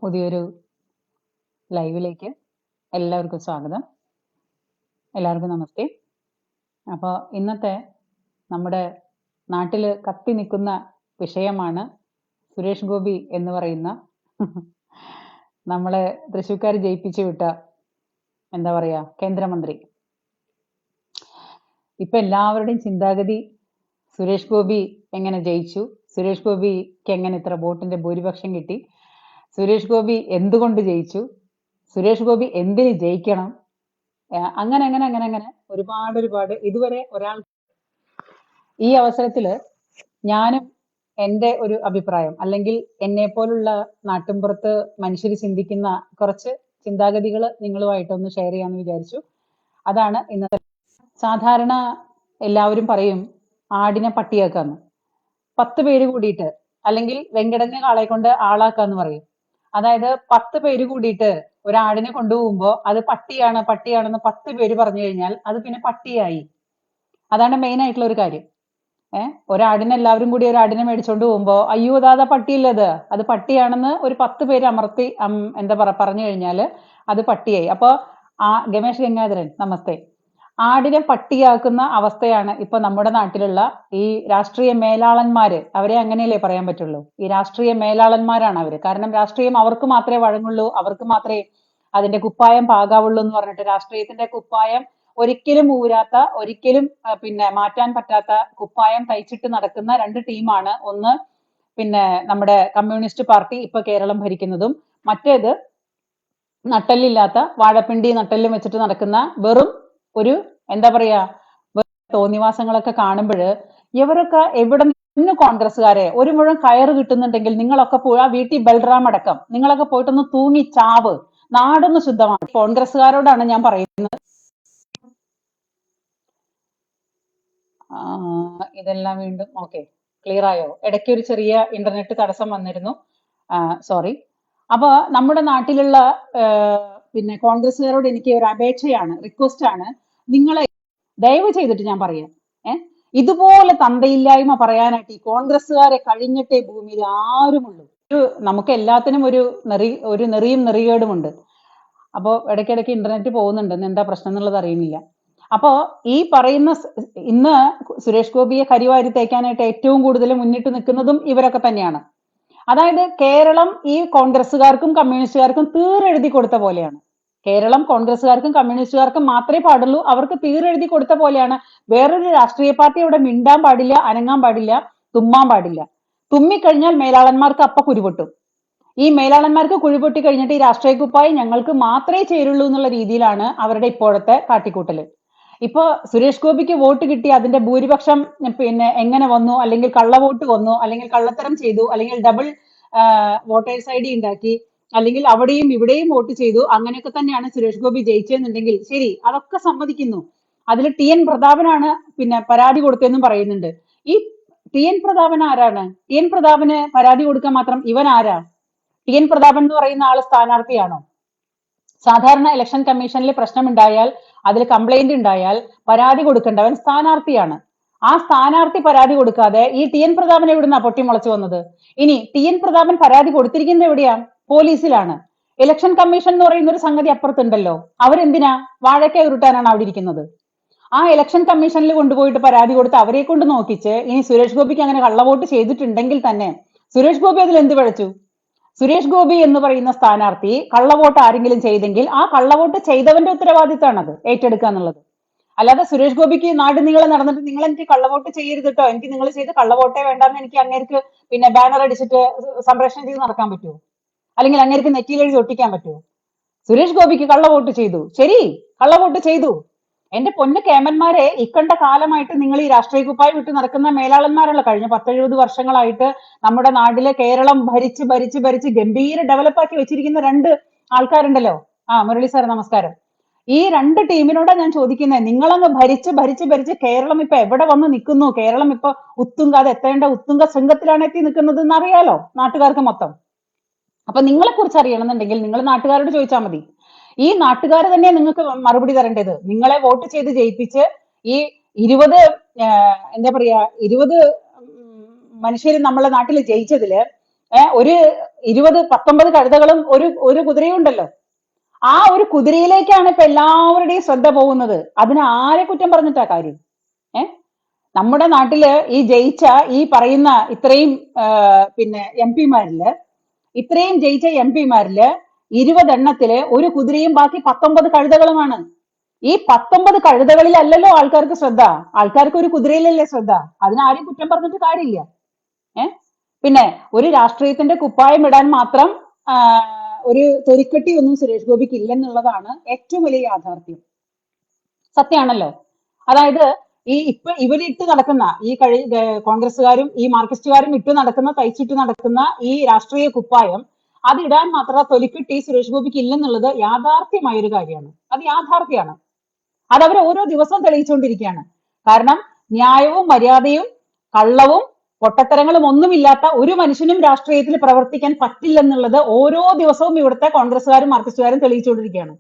പുതിയൊരു ലൈവിലേക്ക് എല്ലാവർക്കും സ്വാഗതം. എല്ലാവർക്കും നമസ്തേ. അപ്പോൾ ഇന്നത്തെ നമ്മുടെ നാട്ടിൽ കത്തി നിൽക്കുന്ന വിഷയമാണ് സുരേഷ് ഗോപി എന്ന് പറയുന്ന നമ്മളെ തൃശ്ശൂർക്കാർ ജയിപ്പിച്ചു വിട്ട എന്താ പറയാ കേന്ദ്രമന്ത്രി. ഇപ്പൊ എല്ലാവരുടെയും ചിന്താഗതി സുരേഷ് ഗോപി എങ്ങനെ ജയിച്ചു, സുരേഷ് ഗോപിക്ക് എങ്ങനെ ഇത്ര വോട്ടിന്റെ ഭൂരിപക്ഷം കിട്ടി, സുരേഷ് ഗോപി എന്തുകൊണ്ട് ജയിച്ചു, സുരേഷ് ഗോപി എന്തിന് ജയിക്കണം, അങ്ങനെ അങ്ങനെ അങ്ങനെ അങ്ങനെ ഒരുപാട് ഇതുവരെ ഒരാൾ. ഈ അവസരത്തില് ഞാനും എൻ്റെ ഒരു അഭിപ്രായം, അല്ലെങ്കിൽ എന്നെ പോലുള്ള നാട്ടിൻപുറത്ത് മനുഷ്യർ ചിന്തിക്കുന്ന കുറച്ച് ചിന്താഗതികൾ നിങ്ങളുമായിട്ടൊന്ന് ഷെയർ ചെയ്യാമെന്ന് വിചാരിച്ചു. അതാണ് ഇന്നത്തെ. സാധാരണ എല്ലാവരും പറയും ആടിനെ പട്ടിയാക്കാന്ന്. 10 പേര് കൂടിയിട്ട്, അല്ലെങ്കിൽ വെങ്കടങ്ങ കാളെ കൊണ്ട് ആളാക്കാന്ന് പറയും. അതായത് 10 പേര് കൂടിയിട്ട് ഒരാടിനെ കൊണ്ടുപോകുമ്പോൾ അത് പട്ടിയാണെന്ന് 10 പേര് പറഞ്ഞു കഴിഞ്ഞാൽ അത് പിന്നെ പട്ടിയായി. അതാണ് മെയിൻ ആയിട്ടുള്ള ഒരു കാര്യം. ഒരാടിനെ എല്ലാവരും കൂടി ഒരാടിനെ മേടിച്ചോണ്ട് പോകുമ്പോൾ അയ്യോ അതാ പട്ടിയില്ലത്, അത് പട്ടിയാണെന്ന് ഒരു 10 പേര് അമർത്തി എന്താ പറഞ്ഞു കഴിഞ്ഞാൽ അത് പട്ടിയായി. അപ്പൊ ഗമേഷ് ഗംഗാധരൻ നമസ്തേ. ആടിനെ പട്ടിയാക്കുന്ന അവസ്ഥയാണ് ഇപ്പൊ നമ്മുടെ നാട്ടിലുള്ള ഈ രാഷ്ട്രീയ മേലാളന്മാര്. അവരെ അങ്ങനെയല്ലേ പറയാൻ പറ്റുള്ളൂ. ഈ രാഷ്ട്രീയ മേലാളന്മാരാണ് അവര്. കാരണം രാഷ്ട്രീയം അവർക്ക് മാത്രമേ വഴങ്ങുള്ളൂ, അവർക്ക് മാത്രമേ അതിന്റെ കുപ്പായം പാകാവുള്ളൂ എന്ന് പറഞ്ഞിട്ട് രാഷ്ട്രീയത്തിന്റെ കുപ്പായം ഒരിക്കലും ഊരാത്ത, ഒരിക്കലും പിന്നെ മാറ്റാൻ പറ്റാത്ത കുപ്പായം തയ്ച്ചിട്ട് നടക്കുന്ന രണ്ട് ടീമാണ്. ഒന്ന് പിന്നെ നമ്മുടെ കമ്മ്യൂണിസ്റ്റ് പാർട്ടി ഇപ്പൊ കേരളം ഭരിക്കുന്നതും, മറ്റേത് നട്ടെല്ലില്ലാത്ത വാഴപ്പിണ്ടി നട്ടെല്ലും വെച്ചിട്ട് നടക്കുന്ന വെറും ഒരു എന്താ പറയാ തോന്നിവാസങ്ങളൊക്കെ കാണുമ്പോൾ ഇവരൊക്കെ എവിടെ നിന്ന് കോൺഗ്രസ്സുകാരെ ഒരു മുഴുവൻ കയറ് കിട്ടുന്നുണ്ടെങ്കിൽ നിങ്ങളൊക്കെ പോയി ആ വീട്ടിൽ ബൽറാം അടക്കം നിങ്ങളൊക്കെ പോയിട്ടൊന്ന് തൂങ്ങി ചാവ്, നാടൊന്ന് ശുദ്ധമാണ്. കോൺഗ്രസ്സുകാരോടാണ് ഞാൻ പറയുന്നത്. ഇതെല്ലാം വീണ്ടും ഓക്കെ ക്ലിയർ ആയോ? ഇടയ്ക്ക് ഒരു ചെറിയ ഇന്റർനെറ്റ് തടസ്സം വന്നിരുന്നു, സോറി. അപ്പൊ നമ്മുടെ നാട്ടിലുള്ള പിന്നെ കോൺഗ്രസ്സുകാരോട് എനിക്ക് ഒരു അപേക്ഷയാണ്, റിക്വസ്റ്റ് ആണ്. നിങ്ങളെ ദയവ് ചെയ്തിട്ട് ഞാൻ പറയാം, ഇതുപോലെ തന്തയില്ലായ്മ പറയാനായിട്ട് ഈ കോൺഗ്രസ്സുകാരെ കഴിഞ്ഞിട്ടേ ഭൂമിയിൽ ആരുമുള്ളൂ. നമുക്ക് എല്ലാത്തിനും ഒരു നെറിയും നെറികേടുമുണ്ട്. അപ്പോൾ ഇടയ്ക്കിടയ്ക്ക് ഇന്റർനെറ്റ് പോകുന്നുണ്ട്, എന്താ പ്രശ്നം എന്നുള്ളത് അറിയുന്നില്ല. അപ്പോ ഈ പറയുന്ന ഇന്ന് സുരേഷ് ഗോപിയെ കരിവാരി തേക്കാനായിട്ട് ഏറ്റവും കൂടുതൽ മുന്നിട്ട് നിൽക്കുന്നതും ഇവരൊക്കെ തന്നെയാണ്. അതായത് കേരളം ഈ കോൺഗ്രസ്സുകാർക്കും കമ്മ്യൂണിസ്റ്റുകാർക്കും തീരെഴുതി കൊടുത്ത പോലെയാണ്. കേരളം കോൺഗ്രസ്സുകാർക്കും കമ്മ്യൂണിസ്റ്റുകാർക്കും മാത്രമേ പാടുള്ളൂ, അവർക്ക് തീരെഴുതി കൊടുത്ത പോലെയാണ്. വേറൊരു രാഷ്ട്രീയ പാർട്ടി അവിടെ മിണ്ടാൻ പാടില്ല, അനങ്ങാൻ പാടില്ല, തുമ്മാൻ പാടില്ല. തുമ്മിക്കഴിഞ്ഞാൽ മേലാളന്മാർക്ക് അപ്പ കുരുപൊട്ടും. ഈ മേലാളന്മാർക്ക് കുഴിപൊട്ടി കഴിഞ്ഞിട്ട് ഈ രാഷ്ട്രീയ കുപ്പായി ഞങ്ങൾക്ക് മാത്രമേ ചേരുള്ളൂ എന്നുള്ള രീതിയിലാണ് അവരുടെ ഇപ്പോഴത്തെ കാട്ടിക്കൂട്ടല്. ഇപ്പൊ സുരേഷ് ഗോപിക്ക് വോട്ട് കിട്ടി, അതിന്റെ ഭൂരിപക്ഷം പിന്നെ എങ്ങനെ വന്നു, അല്ലെങ്കിൽ കള്ളവോട്ട് വന്നു, അല്ലെങ്കിൽ കള്ളത്തരം ചെയ്തു, അല്ലെങ്കിൽ ഡബിൾ വോട്ടേഴ്സ് ഐ ഡി ഉണ്ടാക്കി, അല്ലെങ്കിൽ അവിടെയും ഇവിടെയും വോട്ട് ചെയ്തു, അങ്ങനെയൊക്കെ തന്നെയാണ് സുരേഷ് ഗോപി ജയിച്ചതെന്നുണ്ടെങ്കിൽ ശരി, അതൊക്കെ സമ്മതിക്കുന്നു. അതിൽ ടി എൻ പ്രതാപനാണ് പിന്നെ പരാതി കൊടുത്തതെന്നും പറയുന്നുണ്ട്. ഈ ടി എൻ പ്രതാപൻ ആരാണ്? ടി എൻ പ്രതാപന് പരാതി കൊടുക്കാൻ മാത്രം ഇവൻ ആരാ? ടി എൻ പ്രതാപൻ എന്ന് പറയുന്ന ആള് സ്ഥാനാർത്ഥിയാണോ? സാധാരണ ഇലക്ഷൻ കമ്മീഷനിൽ പ്രശ്നമുണ്ടായാൽ, അതിൽ കംപ്ലൈന്റ് ഉണ്ടായാൽ പരാതി കൊടുക്കേണ്ടവൻ സ്ഥാനാർത്ഥിയാണ്. ആ സ്ഥാനാർത്ഥി പരാതി കൊടുക്കാതെ ഈ ടി എൻ പ്രതാപൻ എവിടുന്നാ പൊട്ടിമുളച്ചു വന്നത്? ഇനി ടി എൻ പ്രതാപൻ പരാതി കൊടുത്തിരിക്കുന്നത് എവിടെയാ? പോലീസിലാണ്. ഇലക്ഷൻ കമ്മീഷൻ എന്ന് പറയുന്ന ഒരു സംഗതി അപ്പുറത്തുണ്ടല്ലോ. അവരെന്തിനാ വാഴക്ക ഉരുട്ടാനാണ് അവിടെ ഇരിക്കുന്നത്? ആ ഇലക്ഷൻ കമ്മീഷനിൽ കൊണ്ടുപോയിട്ട് പരാതി കൊടുത്ത് അവരെ കൊണ്ട് നോക്കിച്ച് ഇനി സുരേഷ് ഗോപിക്ക് അങ്ങനെ കള്ളവോട്ട് ചെയ്തിട്ടുണ്ടെങ്കിൽ തന്നെ സുരേഷ് ഗോപി അതിൽ എന്ത് പഴച്ചു? സുരേഷ് ഗോപി എന്ന് പറയുന്ന സ്ഥാനാർത്ഥി കള്ളവോട്ട് ആരെങ്കിലും ചെയ്തെങ്കിൽ ആ കള്ളവോട്ട് ചെയ്തവന്റെ ഉത്തരവാദിത്തമാണ് അത് ഏറ്റെടുക്കുക എന്നുള്ളത്. അല്ലാതെ സുരേഷ് ഗോപിക്ക് നാട് നീളെ നടന്നിട്ട് നിങ്ങൾ എനിക്ക് കള്ളവോട്ട് ചെയ്യരുത് കേട്ടോ, എനിക്ക് നിങ്ങൾ ചെയ്ത് കള്ളവോട്ടേ വേണ്ടെന്ന് എനിക്ക് അങ്ങേർക്ക് പിന്നെ ബാനർ അടിച്ചിട്ട് സംപ്രേഷണം ചെയ്ത് നടക്കാൻ പറ്റുമോ? അല്ലെങ്കിൽ അങ്ങേർക്ക് നെറ്റിയിലെഴുതി ഒട്ടിക്കാൻ പറ്റുമോ? സുരേഷ് ഗോപിക്ക് കള്ളവോട്ട് ചെയ്തു, ശരി, കള്ളവോട്ട് ചെയ്തു. എന്റെ പൊന്ന് കേമന്മാരെ, ഇക്കണ്ട കാലമായിട്ട് നിങ്ങൾ ഈ രാഷ്ട്രീയ കുപ്പായി വിട്ട് നടക്കുന്ന മേലാളന്മാരുള്ള കഴിഞ്ഞ 10-70 വർഷങ്ങളായിട്ട് നമ്മുടെ നാട്ടിലെ കേരളം ഭരിച്ച് ഭരിച്ച് ഭരിച്ച് ഗംഭീര ഡെവലപ്പാക്കി വെച്ചിരിക്കുന്ന രണ്ട് ആൾക്കാരുണ്ടല്ലോ. മുരളി സാർ നമസ്കാരം. ഈ രണ്ട് ടീമിനോടാണ് ഞാൻ ചോദിക്കുന്നത്, നിങ്ങളങ്ങ് ഭരിച്ച് ഭരിച്ച് ഭരിച്ച് കേരളം ഇപ്പൊ എവിടെ വന്ന് നിൽക്കുന്നു? കേരളം ഇപ്പൊ അത് എത്തേണ്ട ഉത്തുംഗ ശൃംഗത്തിലാണ് എത്തി നിൽക്കുന്നത് എന്ന് അറിയാലോ നാട്ടുകാർക്ക് മൊത്തം. അപ്പൊ നിങ്ങളെ കുറിച്ച് അറിയണമെന്നുണ്ടെങ്കിൽ നിങ്ങൾ നാട്ടുകാരോട് ചോദിച്ചാൽ മതി. ഈ നാട്ടുകാർ തന്നെ നിങ്ങൾക്ക് മറുപടി തരേണ്ടത്. നിങ്ങളെ വോട്ട് ചെയ്ത് ജയിപ്പിച്ച് ഈ 20 എന്താ പറയാ 20 മനുഷ്യർ നമ്മളെ നാട്ടിൽ ജയിച്ചതില് ഒരു 19 കഴുതകളും ഒരു കുതിരയും ഉണ്ടല്ലോ. ആ ഒരു കുതിരയിലേക്കാണ് ഇപ്പൊ എല്ലാവരുടെയും ശ്രദ്ധ പോകുന്നത്. അതിന് ആരെ കുറ്റം പറഞ്ഞിട്ടാ കാര്യം? ഏഹ് നമ്മുടെ നാട്ടില് ഈ ജയിച്ച ഈ പറയുന്ന ഇത്രയും പിന്നെ എം പിമാരില്, ഇത്രയും ജയിച്ച എം പിമാരില് 20 എണ്ണത്തില് ഒരു കുതിരയും ബാക്കി 19 കഴുതകളുമാണ്. ഈ 19 കഴുതകളിലല്ലല്ലോ ആൾക്കാർക്ക് ശ്രദ്ധ, ആൾക്കാർക്ക് ഒരു കുതിരയിലല്ലേ ശ്രദ്ധ. അതിനാരും കുറ്റം പറഞ്ഞിട്ട് കാര്യമില്ല. പിന്നെ ഒരു രാഷ്ട്രീയത്തിന്റെ കുപ്പായം ഇടാൻ മാത്രം ഒരു തൊലിക്കെട്ടി ഒന്നും സുരേഷ് ഗോപിക്ക് ഇല്ലെന്നുള്ളതാണ് ഏറ്റവും വലിയ യാഥാർത്ഥ്യം. സത്യമാണല്ലോ. അതായത് ഇപ്പൊ ഇവരിട്ട് നടക്കുന്ന ഈ കോൺഗ്രസ്സുകാരും ഈ മാർക്സിസ്റ്റുകാരും തയ്ച്ചിട്ട് നടക്കുന്ന ഈ രാഷ്ട്രീയ കുപ്പായം അതിടാൻ മാത്രം തൊലിക്കെട്ടി സുരേഷ് ഗോപിക്ക് ഇല്ലെന്നുള്ളത് യാഥാർത്ഥ്യമായ ഒരു കാര്യമാണ്. അത് യാഥാർത്ഥ്യമാണ്. അത് അവർ ഓരോ ദിവസവും തെളിയിച്ചുകൊണ്ടിരിക്കുകയാണ്. കാരണം ന്യായവും മര്യാദയും കള്ളവും പൊട്ടത്തരങ്ങളും ഒന്നുമില്ലാത്ത ഒരു മനുഷ്യനും രാഷ്ട്രീയത്തിൽ പ്രവർത്തിക്കാൻ പറ്റില്ലെന്നുള്ളത് ഓരോ ദിവസവും ഇവിടുത്തെ കോൺഗ്രസ്സുകാരും മാർക്സിസ്റ്റുകാരും തെളിയിച്ചുകൊണ്ടിരിക്കുകയാണ്.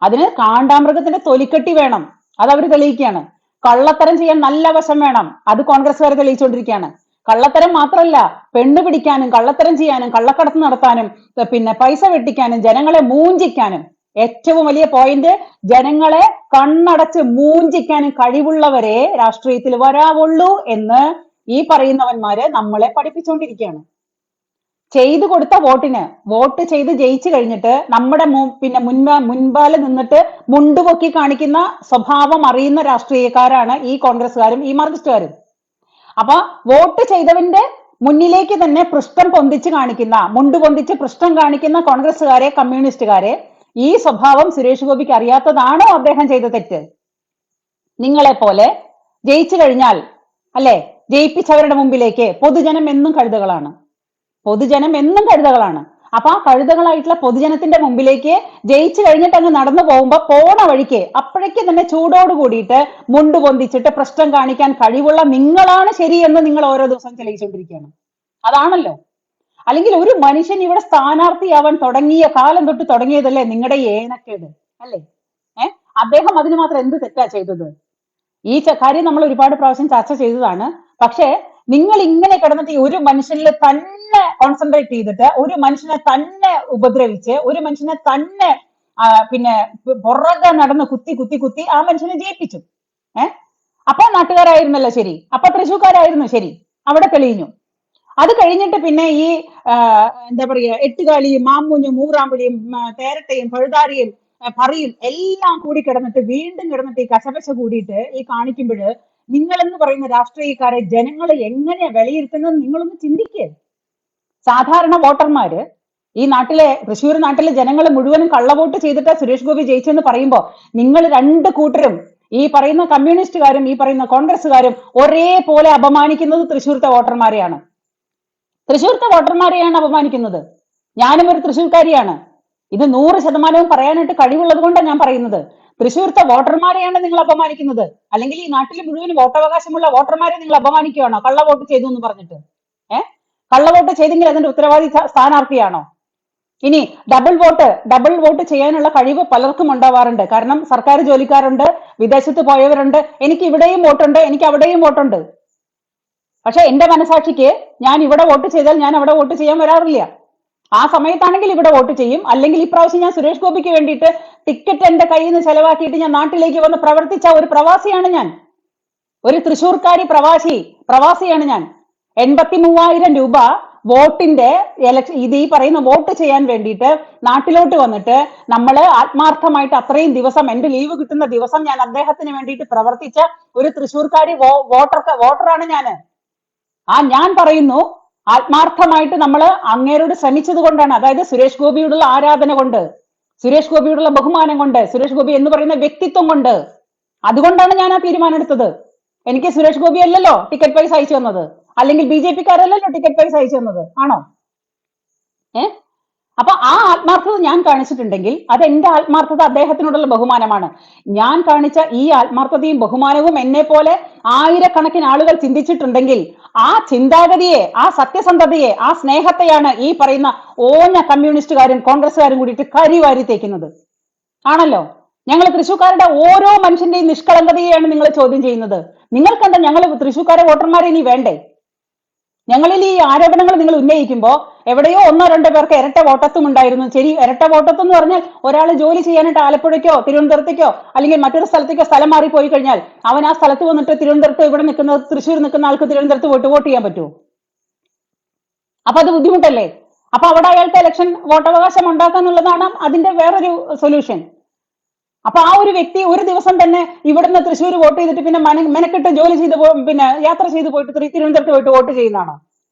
അതിന് കാണ്ടാമൃഗത്തിന്റെ തൊലിക്കെട്ടി വേണം, അത് അവർ തെളിയിക്കുകയാണ്. കള്ളത്തരം ചെയ്യാൻ നല്ല വശം വേണം, അത് കോൺഗ്രസ്സുകാർ തെളിയിച്ചുകൊണ്ടിരിക്കുകയാണ്. കള്ളത്തരം മാത്രമല്ല, പെണ്ണ് പിടിക്കാനും കള്ളത്തരം ചെയ്യാനും കള്ളക്കടത്ത് നടത്താനും പിന്നെ പൈസ വെട്ടിക്കാനും ജനങ്ങളെ മൂഞ്ചിക്കാനും, ഏറ്റവും വലിയ പോയിന്റ്, ജനങ്ങളെ കണ്ണടച്ച് മൂഞ്ചിക്കാനും കഴിവുള്ളവരെ രാഷ്ട്രീയത്തിൽ വരാവുള്ളൂ എന്ന് ഈ പറയുന്നവന്മാര് നമ്മളെ പഠിപ്പിച്ചുകൊണ്ടിരിക്കുകയാണ്. ചെയ്തു കൊടുത്ത വോട്ട് ചെയ്ത് ജയിച്ചു കഴിഞ്ഞിട്ട് നമ്മുടെ പിന്നെ മുൻപാല് നിന്നിട്ട് മുണ്ടുപൊക്കി കാണിക്കുന്ന സ്വഭാവം അറിയുന്ന രാഷ്ട്രീയക്കാരാണ് ഈ കോൺഗ്രസ്സുകാരും ഈ മാർക്സിസ്റ്റുകാരും. അപ്പൊ വോട്ട് ചെയ്തവന്റെ മുന്നിലേക്ക് തന്നെ പൃഷ്ഠം പൊന്തിച്ച് കാണിക്കുന്ന, മുണ്ട് പൊന്തിച്ച് പൃഷ്ഠം കാണിക്കുന്ന കോൺഗ്രസ്സുകാരെ, കമ്മ്യൂണിസ്റ്റുകാരെ, ഈ സ്വഭാവം സുരേഷ് ഗോപിക്ക് അറിയാത്തതാണോ അദ്ദേഹം ചെയ്ത തെറ്റ്? നിങ്ങളെ പോലെ ജയിച്ചു കഴിഞ്ഞാൽ അല്ലെ, ജയിപ്പിച്ചവരുടെ മുമ്പിലേക്ക് പൊതുജനം എന്നും കഴുതകളാണ്. പൊതുജനം എന്നും കഴുതകളാണ്. അപ്പൊ ആ കഴുതകളായിട്ടുള്ള പൊതുജനത്തിന്റെ മുമ്പിലേക്ക് ജയിച്ചു കഴിഞ്ഞിട്ട് അങ്ങ് നടന്നു പോകുമ്പോ പോണ വഴിക്ക് അപ്പോഴേക്ക് തന്നെ ചൂടോട് കൂടിയിട്ട് മുണ്ട് പൊന്തിച്ചിട്ട് പ്രശ്നം കാണിക്കാൻ കഴിവുള്ള നിങ്ങളാണ് ശരിയെന്ന് നിങ്ങൾ ഓരോ ദിവസം തെളിയിച്ചുകൊണ്ടിരിക്കുകയാണ്. അതാണല്ലോ. അല്ലെങ്കിൽ ഒരു മനുഷ്യൻ ഇവിടെ സ്ഥാനാർത്ഥിയാവാൻ തുടങ്ങിയ കാലം തൊട്ട് തുടങ്ങിയതല്ലേ നിങ്ങളുടെ ഏനക്കേട് അല്ലേ? അദ്ദേഹം അതിന് മാത്രം എന്ത് തെറ്റാ ചെയ്തത്? ഈ കാര്യം നമ്മൾ ഒരുപാട് പ്രാവശ്യം ചർച്ച ചെയ്തതാണ്. പക്ഷേ നിങ്ങൾ ഇങ്ങനെ കിടന്നിട്ട് ഒരു മനുഷ്യനിൽ തന്നെ കോൺസെൻട്രേറ്റ് ചെയ്തിട്ട്, ഒരു മനുഷ്യനെ തന്നെ ഉപദ്രവിച്ച്, ഒരു മനുഷ്യനെ തന്നെ പിന്നെ പുറകെ നടന്ന് കുത്തി കുത്തി കുത്തി ആ മനുഷ്യനെ ജയിപ്പിച്ചു. അപ്പൊ നാട്ടുകാരായിരുന്നല്ലോ ശരി, അപ്പൊ തൃശ്ശൂർക്കാരായിരുന്നു ശരി, അവിടെ തെളിഞ്ഞു. അത് കഴിഞ്ഞിട്ട് പിന്നെ ഈ എന്താ പറയാ, എട്ടുകാലിയും മാമൂഞ്ഞും മൂറാമ്പുലിയും തേരട്ടയും പഴുതാരിയും പറയും എല്ലാം കൂടി കിടന്നിട്ട് വീണ്ടും കിടന്നിട്ട് ഈ കശപശ കൂടിയിട്ട് ഈ കാണിക്കുമ്പോൾ നിങ്ങളെന്ന് പറയുന്ന രാഷ്ട്രീയക്കാരെ ജനങ്ങൾ എങ്ങനെ വിലയിരുത്തുന്നത് നിങ്ങളൊന്ന് ചിന്തിക്കുക. സാധാരണ വോട്ടർമാര് ഈ നാട്ടിലെ, തൃശ്ശൂർ നാട്ടിലെ ജനങ്ങൾ മുഴുവനും കള്ളവോട്ട് ചെയ്തിട്ട് സുരേഷ് ഗോപി ജയിച്ചെന്ന് പറയുമ്പോൾ നിങ്ങൾ രണ്ട് കൂട്ടരും, ഈ പറയുന്ന കമ്മ്യൂണിസ്റ്റുകാരും ഈ പറയുന്ന കോൺഗ്രസ്സുകാരും ഒരേപോലെ അപമാനിക്കുന്നത് തൃശ്ശൂർത്തെ വോട്ടർമാരെയാണ്. തൃശ്ശൂർത്തെ വോട്ടർമാരെയാണ് അപമാനിക്കുന്നത്. ഞാനും ഒരു തൃശ്ശൂർക്കാരിയാണ്. ഇത് 100% പറയാനായിട്ട് കഴിവുള്ളത് കൊണ്ടാണ് ഞാൻ പറയുന്നത്. തൃശ്ശൂർത്തെ വോട്ടർമാരെയാണ് നിങ്ങൾ അപമാനിക്കുന്നത്. അല്ലെങ്കിൽ ഈ നാട്ടിൽ മുഴുവൻ വോട്ടവകാശമുള്ള വോട്ടർമാരെ നിങ്ങൾ അപമാനിക്കുകയാണോ കള്ളവോട്ട് ചെയ്തു എന്ന് പറഞ്ഞിട്ട്? കള്ളവോട്ട് ചെയ്തെങ്കിൽ അതിന്റെ ഉത്തരവാദി സ്ഥാനാർത്ഥിയാണോ? ഇനി ഡബിൾ വോട്ട് ചെയ്യാനുള്ള കഴിവ് പലർക്കും ഉണ്ടാവാറുണ്ട്. കാരണം സർക്കാർ ജോലിക്കാരുണ്ട്, വിദേശത്ത് പോയവരുണ്ട്. എനിക്ക് ഇവിടെയും വോട്ടുണ്ട്, എനിക്ക് അവിടെയും വോട്ടുണ്ട്. പക്ഷെ എന്റെ മനസാക്ഷിക്ക് ഞാൻ ഇവിടെ വോട്ട് ചെയ്താൽ ഞാൻ അവിടെ വോട്ട് ചെയ്യാൻ വരാറില്ല. ആ സമയത്താണെങ്കിൽ ഇവിടെ വോട്ട് ചെയ്യും. അല്ലെങ്കിൽ ഇപ്രാവശ്യം ഞാൻ സുരേഷ് ഗോപിക്ക് വേണ്ടിയിട്ട് ടിക്കറ്റ് എന്റെ കയ്യിൽ നിന്ന് ചെലവാക്കിയിട്ട് ഞാൻ നാട്ടിലേക്ക് വന്ന് പ്രവർത്തിച്ച ഒരു പ്രവാസിയാണ് ഞാൻ. ഒരു തൃശ്ശൂർക്കാരി പ്രവാസിയാണ് ഞാൻ. 83,000 രൂപ വോട്ടിന്റെ ഇത് ഈ പറയുന്ന വോട്ട് ചെയ്യാൻ വേണ്ടിയിട്ട് നാട്ടിലോട്ട് വന്നിട്ട് നമ്മള് ആത്മാർത്ഥമായിട്ട് അത്രയും ദിവസം, എന്റെ ലീവ് കിട്ടുന്ന ദിവസം ഞാൻ അദ്ദേഹത്തിന് വേണ്ടിയിട്ട് പ്രവർത്തിച്ച ഒരു തൃശ്ശൂർക്കാരി വോട്ടറാണ് ഞാന്. ഞാൻ പറയുന്നു, ആത്മാർത്ഥമായിട്ട് നമ്മൾ അങ്ങേരോട് ശ്രമിച്ചത് കൊണ്ടാണ്. അതായത് സുരേഷ് ഗോപിയോടുള്ള ആരാധന കൊണ്ട്, സുരേഷ് ഗോപിയോടുള്ള ബഹുമാനം കൊണ്ട്, സുരേഷ് ഗോപി എന്ന് പറയുന്ന വ്യക്തിത്വം കൊണ്ട്, അതുകൊണ്ടാണ് ഞാൻ ആ തീരുമാനം എടുത്തത്. എനിക്ക് സുരേഷ് ഗോപി അല്ലല്ലോ ടിക്കറ്റ് പൈസ അയച്ചു തന്നത്, അല്ലെങ്കിൽ BJP-ക്കാരല്ലല്ലോ ടിക്കറ്റ് പൈസ അയച്ചു തന്നത്, ആണോ? അപ്പൊ ആ ആത്മാർത്ഥത ഞാൻ കാണിച്ചിട്ടുണ്ടെങ്കിൽ അത് എന്റെ ആത്മാർത്ഥത അദ്ദേഹത്തിനോടുള്ള ബഹുമാനമാണ്. ഞാൻ കാണിച്ച ഈ ആത്മാർത്ഥതയും ബഹുമാനവും എന്നെ പോലെ ആയിരക്കണക്കിന് ആളുകൾ ചിന്തിച്ചിട്ടുണ്ടെങ്കിൽ ആ ചിന്താഗതിയെ, ആ സത്യസന്ധതയെ, ആ സ്നേഹത്തെയാണ് ഈ പറയുന്ന ഓഞ്ഞ കമ്മ്യൂണിസ്റ്റുകാരും കോൺഗ്രസ്സുകാരും കൂടിയിട്ട് കരിവാരി തേക്കുന്നത്. ആണല്ലോ. ഞങ്ങൾ തൃശ്ശൂർക്കാരുടെ ഓരോ മനുഷ്യന്റെയും നിഷ്കളങ്കതയെയാണ് നിങ്ങൾ ചോദ്യം ചെയ്യുന്നത്. നിങ്ങൾക്കെന്താ ഞങ്ങൾ തൃശ്ശൂർക്കാരെ വോട്ടർമാരെ ഇനി വേണ്ടേ? ഞങ്ങളിൽ ഈ ആരോപണങ്ങൾ നിങ്ങൾ ഉന്നയിക്കുമ്പോൾ എവിടെയോ ഒന്നോ രണ്ടോ പേർക്ക് ഇരട്ട വോട്ടത്തും ഉണ്ടായിരുന്നു. ശരി, ഇരട്ട വോട്ടത്തും എന്ന് പറഞ്ഞാൽ ഒരാൾ ജോലി ചെയ്യാനായിട്ട് ആലപ്പുഴയ്ക്കോ തിരുവനന്തപുരത്തേക്കോ അല്ലെങ്കിൽ മറ്റൊരു സ്ഥലത്തേക്കോ സ്ഥലം മാറി പോയി കഴിഞ്ഞാൽ അവൻ ആ സ്ഥലത്ത് വന്നിട്ട് തിരുവനന്തപുരത്ത് ഇവിടെ നിൽക്കുന്ന തൃശ്ശൂർ നിൽക്കുന്ന ആൾക്ക് തിരുവനന്തപുരത്ത് വോട്ട് ചെയ്യാൻ പറ്റുമോ? അപ്പൊ അത് ബുദ്ധിമുട്ടല്ലേ? അപ്പൊ അവിടെ അയാൾക്ക് ഇലക്ഷൻ വോട്ടവകാശം ഉണ്ടാക്കാന്നുള്ളതാണ് അതിന്റെ വേറൊരു സൊല്യൂഷൻ. അപ്പൊ ആ ഒരു വ്യക്തി ഒരു ദിവസം തന്നെ ഇവിടുന്ന് തൃശ്ശൂർ വോട്ട് ചെയ്തിട്ട് പിന്നെ മെനക്കെട്ട് ജോലി ചെയ്ത് പിന്നെ യാത്ര ചെയ്ത് പോയിട്ട് തിരുവനന്തപുരത്ത് പോയിട്ട് വോട്ട് ചെയ്യുന്നതാണോ?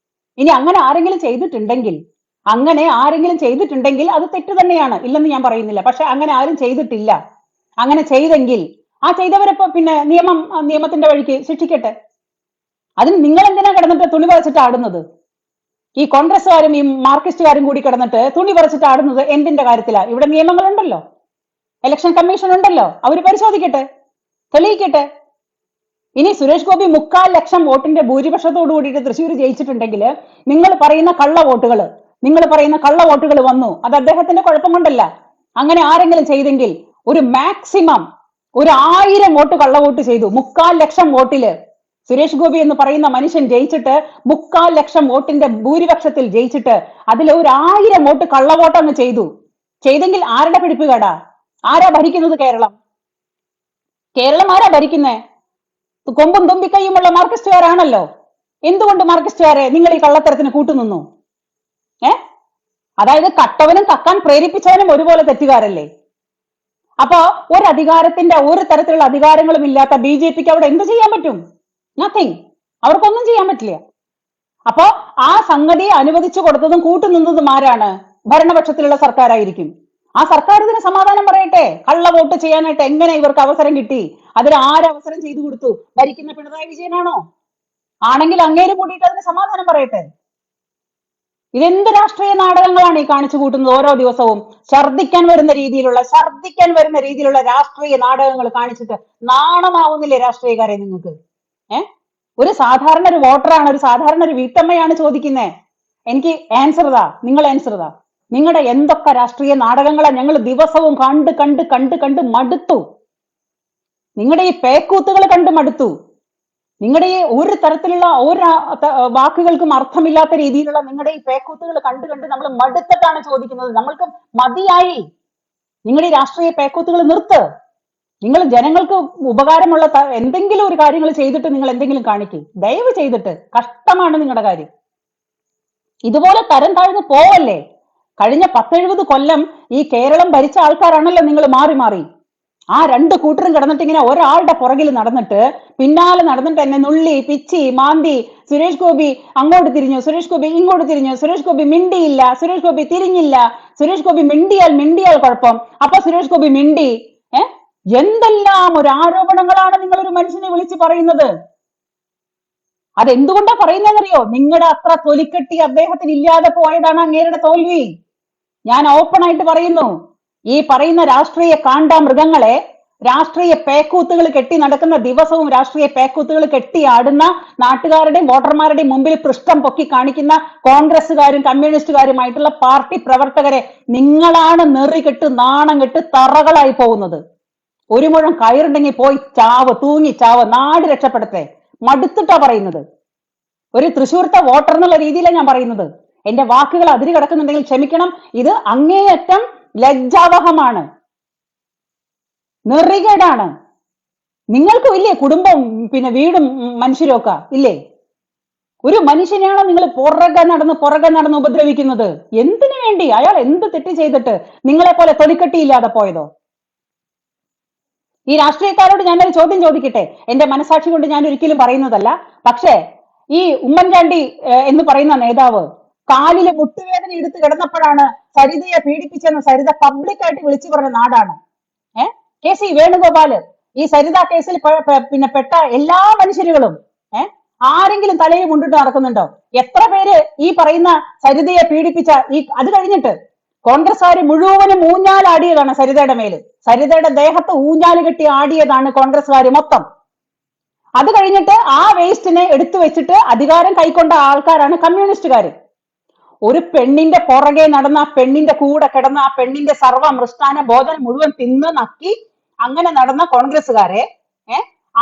ഇനി അങ്ങനെ ആരെങ്കിലും ചെയ്തിട്ടുണ്ടെങ്കിൽ അത് തെറ്റ് തന്നെയാണ്, ഇല്ലെന്ന് ഞാൻ പറയുന്നില്ല. പക്ഷെ അങ്ങനെ ആരും ചെയ്തിട്ടില്ല. അങ്ങനെ ചെയ്തെങ്കിൽ ആ ചെയ്തവരെപ്പോ പിന്നെ നിയമത്തിന്റെ വഴിക്ക് ശിക്ഷിക്കട്ടെ. അതിന് നിങ്ങൾ എന്തിനാ കിടന്നിട്ട് തുണി പറിച്ചിട്ട് ആടുന്നത്? ഈ കോൺഗ്രസ്സുകാരും ഈ മാർക്സിസ്റ്റുകാരും കൂടി കിടന്നിട്ട് തുണി പറിച്ചിട്ട് ആടുന്നത് എന്തിന്റെ കാര്യത്തിലാ? ഇവിടെ നിയമങ്ങളുണ്ടല്ലോ, ഇലക്ഷൻ കമ്മീഷൻ ഉണ്ടല്ലോ, അവര് പരിശോധിക്കട്ടെ, തെളിയിക്കട്ടെ. ഇനി സുരേഷ് ഗോപി 3,00,000 വോട്ടിന്റെ ഭൂരിപക്ഷത്തോടു കൂടിയിട്ട് തൃശ്ശൂർ ജയിച്ചിട്ടുണ്ടെങ്കിൽ നിങ്ങൾ പറയുന്ന കള്ള വോട്ടുകൾ വന്നു, അത് അദ്ദേഹത്തിന്റെ കുഴപ്പം കൊണ്ടല്ല. അങ്ങനെ ആരെങ്കിലും ചെയ്തെങ്കിൽ ഒരു മാക്സിമം 1,000 വോട്ട് കള്ളവോട്ട് ചെയ്തു. 3,00,000 വോട്ടില് സുരേഷ് ഗോപി എന്ന് പറയുന്ന മനുഷ്യൻ ജയിച്ചിട്ട് 3,00,000 വോട്ടിന്റെ ഭൂരിപക്ഷത്തിൽ ജയിച്ചിട്ട് അതിൽ 1,000 വോട്ട് കള്ളവോട്ട് അങ്ങ് ചെയ്തെങ്കിൽ ആരുടെ പിടിപ്പുകേടാ? ആരാ ഭരിക്കുന്നത് കേരളം? ആരാ ഭരിക്കുന്നേ? കൊമ്പും തുമ്പിക്കൈയുമുള്ള മാർക്സിസ്റ്റുകാരാണല്ലോ. എന്തുകൊണ്ട് മാർക്സിസ്റ്റുകാരെ നിങ്ങൾ ഈ കള്ളത്തരത്തിന് കൂട്ടുനിന്നു? അതായത് കട്ടവനും കക്കാൻ പ്രേരിപ്പിച്ചവനും ഒരുപോലെ തെറ്റുകാരല്ലേ? അപ്പൊ ഒരു തരത്തിലുള്ള അധികാരങ്ങളും ഇല്ലാത്ത BJPക്ക് അവിടെ എന്ത് ചെയ്യാൻ പറ്റും? നത്തിങ്. അവർക്കൊന്നും ചെയ്യാൻ പറ്റില്ല. അപ്പോ ആ സംഗതിയെ അനുവദിച്ചു കൊടുത്തതും കൂട്ടുനിന്നതും ആരാണ്? ഭരണപക്ഷത്തിലുള്ള സർക്കാരായിരിക്കും. ആ സർക്കാർ ഇതിന് സമാധാനം പറയട്ടെ. കള്ള വോട്ട് ചെയ്യാനായിട്ട് എങ്ങനെ ഇവർക്ക് അവസരം കിട്ടി? അതിന് ആരവസരം ചെയ്തു കൊടുത്തു? ഭരിക്കുന്ന പിണറായി വിജയനാണോ? ആണെങ്കിൽ അങ്ങേര് കൂടിയിട്ട് അതിന് സമാധാനം പറയട്ടെ. ഇതെന്ത് രാഷ്ട്രീയ നാടകങ്ങളാണ് ഈ കാണിച്ചു കൂട്ടുന്നത്? ഓരോ ദിവസവും ഛർദിക്കാൻ വരുന്ന രീതിയിലുള്ള രാഷ്ട്രീയ നാടകങ്ങൾ കാണിച്ചിട്ട് നാണമാവുന്നില്ലേ രാഷ്ട്രീയക്കാരെ നിങ്ങൾക്ക്? ഒരു സാധാരണ ഒരു വോട്ടറാണ്, ഒരു സാധാരണ ഒരു വീട്ടമ്മയാണ് ചോദിക്കുന്നേ. എനിക്ക് ആൻസർ താ, നിങ്ങൾ ആൻസർ താ. നിങ്ങളുടെ എന്തൊക്കെ രാഷ്ട്രീയ നാടകങ്ങളാ ഞങ്ങൾ ദിവസവും കണ്ട് മടുത്തു. നിങ്ങളുടെ ഈ പേക്കൂത്തുകൾ കണ്ട് മടുത്തു. നിങ്ങളുടെ ഈ ഒരു തരത്തിലുള്ള ഒരു വാക്കുകൾക്കും അർത്ഥമില്ലാത്ത രീതിയിലുള്ള നിങ്ങളുടെ ഈ പേക്കൂത്തുകൾ കണ്ട് നമ്മൾ മടുത്തിട്ടാണ് ചോദിക്കുന്നത്. നമ്മൾക്ക് മതിയായി. നിങ്ങളുടെ ഈ രാഷ്ട്രീയ പേക്കൂത്തുകൾ നിർത്ത്. നിങ്ങൾ ജനങ്ങൾക്ക് ഉപകാരമുള്ള എന്തെങ്കിലും ഒരു കാര്യങ്ങൾ ചെയ്തിട്ട് നിങ്ങൾ എന്തെങ്കിലും കാണിക്കും. ദയവ് ചെയ്തിട്ട്. കഷ്ടമാണ് നിങ്ങളുടെ കാര്യം. ഇതുപോലെ തരം താഴ്ന്നു പോവല്ലേ? കഴിഞ്ഞ 10-70 കൊല്ലം ഈ കേരളം ഭരിച്ച ആൾക്കാരാണല്ലോ നിങ്ങൾ മാറി. ആ രണ്ട് കൂട്ടരും കിടന്നിട്ട് ഇങ്ങനെ ഒരാളുടെ പുറകിൽ പിന്നാലെ നടന്നിട്ട് എന്നെ നുള്ളി പിച്ചി മാന്തി, സുരേഷ് ഗോപി അങ്ങോട്ട് തിരിഞ്ഞു, സുരേഷ് ഗോപി ഇങ്ങോട്ട് തിരിഞ്ഞു, സുരേഷ് ഗോപി മിണ്ടിയില്ല, സുരേഷ് ഗോപി തിരിഞ്ഞില്ല, സുരേഷ് ഗോപി മിണ്ടിയാൽ കുഴപ്പം, അപ്പൊ സുരേഷ് ഗോപി മിണ്ടി. എന്തെല്ലാം ഒരു ആരോപണങ്ങളാണ് നിങ്ങൾ ഒരു മനുഷ്യനെ വിളിച്ച് പറയുന്നത്. അതെന്തുകൊണ്ടാ പറയുന്നതെന്നറിയോ? നിങ്ങളുടെ അത്ര തൊലിക്കെട്ടി അദ്ദേഹത്തിന് ഇല്ലാതെ പോയതാണ് അങ്ങേരുടെ തോൽവി. ഞാൻ ഓപ്പൺ ആയിട്ട് പറയുന്നു. ഈ പറയുന്ന രാഷ്ട്രീയ കാണ്ടാമൃഗങ്ങളെ, രാഷ്ട്രീയ പേക്കൂത്തുകൾ കെട്ടി നടക്കുന്ന ദിവസവും രാഷ്ട്രീയ പേക്കൂത്തുകൾ കെട്ടി ആടുന്ന നാട്ടുകാരുടെയും വോട്ടർമാരുടെയും മുമ്പിൽ പൃഷ്ഠം പൊക്കി കാണിക്കുന്ന കോൺഗ്രസ്സുകാരും കമ്മ്യൂണിസ്റ്റുകാരുമായിട്ടുള്ള പാർട്ടി പ്രവർത്തകരെ നിങ്ങളാണ് നെറികെട്ട് നാണം കെട്ട് തറകളായി പോകുന്നത്. ഒരു മുഴം കയറുണ്ടെങ്കിൽ പോയി തൂങ്ങി ചാവ്, നാട് രക്ഷപ്പെടട്ടെ. മടുത്തിട്ടാ പറയുന്നത്. ഒരു തൃശ്ശൂർത്തെ വോട്ടർ എന്നുള്ള രീതിയിലാണ് ഞാൻ പറയുന്നത്. എന്റെ വാക്കുകൾ അതിര് കിടക്കുന്നുണ്ടെങ്കിൽ ക്ഷമിക്കണം. ഇത് അങ്ങേയറ്റം ലജ്ജാവഹമാണ്, നെറികേടാണ്. നിങ്ങൾക്കും ഇല്ലേ കുടുംബം, പിന്നെ വീടും മനുഷ്യരൊക്കെ ഇല്ലേ? ഒരു മനുഷ്യനെയാണോ നിങ്ങൾ പുറകെ നടന്ന് ഉപദ്രവിക്കുന്നത്? എന്തിനു വേണ്ടി? അയാൾ എന്ത് തെറ്റ് ചെയ്തിട്ട് നിങ്ങളെ പോലെ തൊലിക്കെട്ടിയില്ലാതെ പോയതോ? ഈ രാഷ്ട്രീയക്കാരോട് ഞാനൊരു ചോദ്യം ചോദിക്കട്ടെ. എന്റെ മനസാക്ഷി കൊണ്ട് ഞാൻ ഒരിക്കലും പറയുന്നതല്ല. പക്ഷേ ഈ ഉമ്മൻചാണ്ടി എന്ന് പറയുന്ന നേതാവ് കാലില് മുട്ടുവേദന എടുത്ത് കിടന്നപ്പോഴാണ് സരിതയെ പീഡിപ്പിച്ചെന്ന് സരിത പബ്ലിക്കായിട്ട് വിളിച്ചു പറഞ്ഞ നാടാണ്. KC വേണുഗോപാല് ഈ സരിത കേസിൽ പിന്നെ പെട്ട എല്ലാ മനുഷ്യരുകളും ആരെങ്കിലും തലയിൽ കൊണ്ടിട്ട് നടക്കുന്നുണ്ടോ? എത്ര പേര് ഈ പറയുന്ന സരിതയെ പീഡിപ്പിച്ച അത് കഴിഞ്ഞിട്ട് കോൺഗ്രസ്സുകാര് മുഴുവനും ഊഞ്ഞാലാടിയതാണ് സരിതയുടെ മേല്. സരിതയുടെ ദേഹത്ത് ഊഞ്ഞാല് കെട്ടി ആടിയതാണ് കോൺഗ്രസ്സുകാര് മൊത്തം. അത് കഴിഞ്ഞിട്ട് ആ വേസ്റ്റിനെ എടുത്തു വെച്ചിട്ട് അധികാരം കൈക്കൊണ്ട ആൾക്കാരാണ് കമ്മ്യൂണിസ്റ്റുകാര്. ഒരു പെണ്ണിന്റെ പുറകെ നടന്ന, ആ പെണ്ണിന്റെ കൂടെ കിടന്ന, ആ പെണ്ണിന്റെ സർവ്വ മൃഷ്ടാന ഭോജനം മുഴുവൻ തിന്ന് നക്കി അങ്ങനെ നടന്ന കോൺഗ്രസ്സുകാരെ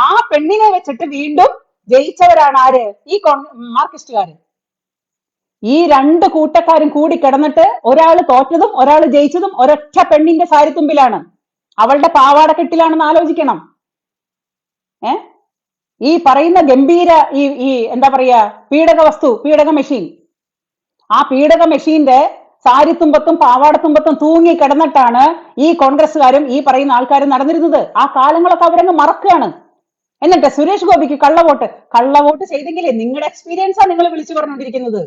ആ പെണ്ണിനെ വെച്ചിട്ട് വീണ്ടും ജയിച്ചവരാണ് ആര്? ഈ മാർക്സിസ്റ്റുകാര്. ഈ രണ്ട് കൂട്ടക്കാരും കൂടി കിടന്നിട്ട് ഒരാൾ തോറ്റതും ഒരാൾ ജയിച്ചതും ഒരൊറ്റ പെണ്ണിന്റെ സാരിത്തുമ്പിലാണ്, അവളുടെ പാവാടക്കെട്ടിലാണെന്ന് ആലോചിക്കണം. ഏ ഈ പറയുന്ന ഗംഭീര ഈ എന്താ പറയാ പീഡക വസ്തു, പീഡക മെഷീൻ, ആ പീഡക മെഷീന്റെ സാരിത്തുമ്പത്തും പാവാടത്തുമ്പത്തും തൂങ്ങി കിടന്നിട്ടാണ് ഈ കോൺഗ്രസ്സുകാരും ഈ പറയുന്ന ആൾക്കാരും നടന്നിരുന്നത്. ആ കാലങ്ങളൊക്കെ അവരങ്ങ് മറക്കുകയാണ്. എന്നിട്ട് സുരേഷ് ഗോപിക്ക് കള്ളവോട്ട് ചെയ്തെങ്കിലേ നിങ്ങളുടെ എക്സ്പീരിയൻസാ നിങ്ങൾ വിളിച്ചു പറഞ്ഞുകൊണ്ടിരിക്കുന്നത്.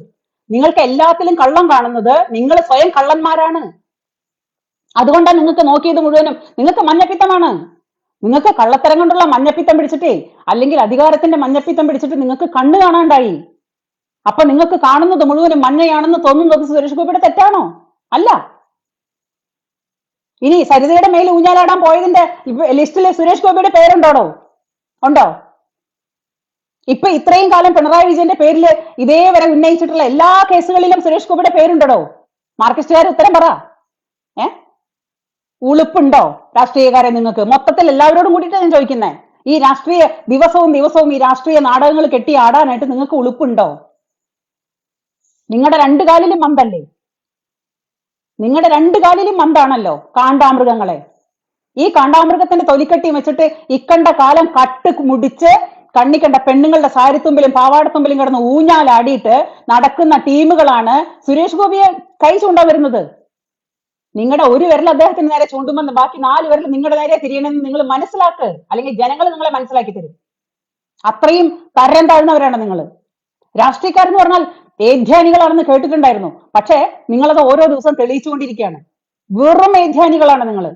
നിങ്ങൾക്ക് എല്ലാത്തിലും കള്ളം കാണുന്നത് നിങ്ങൾ സ്വയം കള്ളന്മാരാണ്. അതുകൊണ്ടാണ് നിങ്ങൾക്ക് നോക്കിയത് മുഴുവനും നിങ്ങൾക്ക് മഞ്ഞപ്പിത്തമാണ്. നിങ്ങൾക്ക് കള്ളത്തരം കൊണ്ടുള്ള മഞ്ഞപ്പിത്തം പിടിച്ചിട്ടേ, അല്ലെങ്കിൽ അധികാരത്തിന്റെ മഞ്ഞപ്പിത്തം പിടിച്ചിട്ട് നിങ്ങൾക്ക് കണ്ണ് കാണാണ്ടായി. അപ്പൊ നിങ്ങൾക്ക് കാണുന്നത് മുഴുവനും മഞ്ഞയാണെന്ന് തോന്നുന്നത് സുരേഷ് ഗോപിയുടെ തെറ്റാണോ? അല്ല. ഇനി സരിതയുടെ മേൽ ഊഞ്ഞാലാടാൻ പോയതിന്റെ ലിസ്റ്റില് സുരേഷ് ഗോപിയുടെ പേരുണ്ടോടോ? ഉണ്ടോ? ഇപ്പൊ ഇത്രയും കാലം പിണറായി വിജയന്റെ പേരിൽ ഇതേവരെ ഉന്നയിച്ചിട്ടുള്ള എല്ലാ കേസുകളിലും സുരേഷ് ഗോപിയുടെ പേരുണ്ടോ? മാർക്സിസ്റ്റുകാർ ഉത്തരം പറ. ഉളുപ്പുണ്ടോ രാഷ്ട്രീയക്കാരെ നിങ്ങൾക്ക്? മൊത്തത്തിൽ എല്ലാവരോടും കൂടിയിട്ട് ഞാൻ ചോദിക്കുന്നത്, ഈ രാഷ്ട്രീയ ദിവസവും ഈ രാഷ്ട്രീയ നാടകങ്ങൾ കെട്ടി ആടാനായിട്ട് നിങ്ങൾക്ക് ഉളുപ്പുണ്ടോ? നിങ്ങളുടെ രണ്ടു കാലിലും മന്ദല്ലേ? നിങ്ങളുടെ രണ്ടു കാലിലും മന്ദാണല്ലോ കാണ്ടാമൃഗങ്ങളെ. ഈ കാണ്ടാമൃഗത്തിന്റെ തൊലിക്കട്ടി വെച്ചിട്ട് ഇക്കണ്ട കാലം കട്ട് മുടിച്ച് കണ്ണിക്കണ്ട പെണ്ണുങ്ങളുടെ സാരിത്തുമ്പിലും പാവാടത്തുമ്പിലും കിടന്ന് ഊഞ്ഞാലാടിയിട്ട് നടക്കുന്ന ടീമുകളാണ് സുരേഷ് ഗോപിയെ കൈ ചൂണ്ടാൻ വരുന്നത്. നിങ്ങളുടെ ഒരു വിരൽ അദ്ദേഹത്തിന് നേരെ ചൂണ്ടുമെന്ന് ബാക്കി 4 വിരൽ നിങ്ങളുടെ നേരെ തിരിയണമെന്ന് നിങ്ങൾ മനസ്സിലാക്ക്, അല്ലെങ്കിൽ ജനങ്ങൾ നിങ്ങളെ മനസ്സിലാക്കി തരും. അത്രയും തരം താഴ്ന്നവരാണ് നിങ്ങൾ. രാഷ്ട്രീയക്കാരെന്ന് പറഞ്ഞാൽ ഏധ്യാനികളാണെന്ന് കേട്ടിട്ടുണ്ടായിരുന്നു, പക്ഷേ നിങ്ങളത് ഓരോ ദിവസം തെളിയിച്ചുകൊണ്ടിരിക്കുകയാണ്. വെറും ഏധ്യാനികളാണ് നിങ്ങൾ.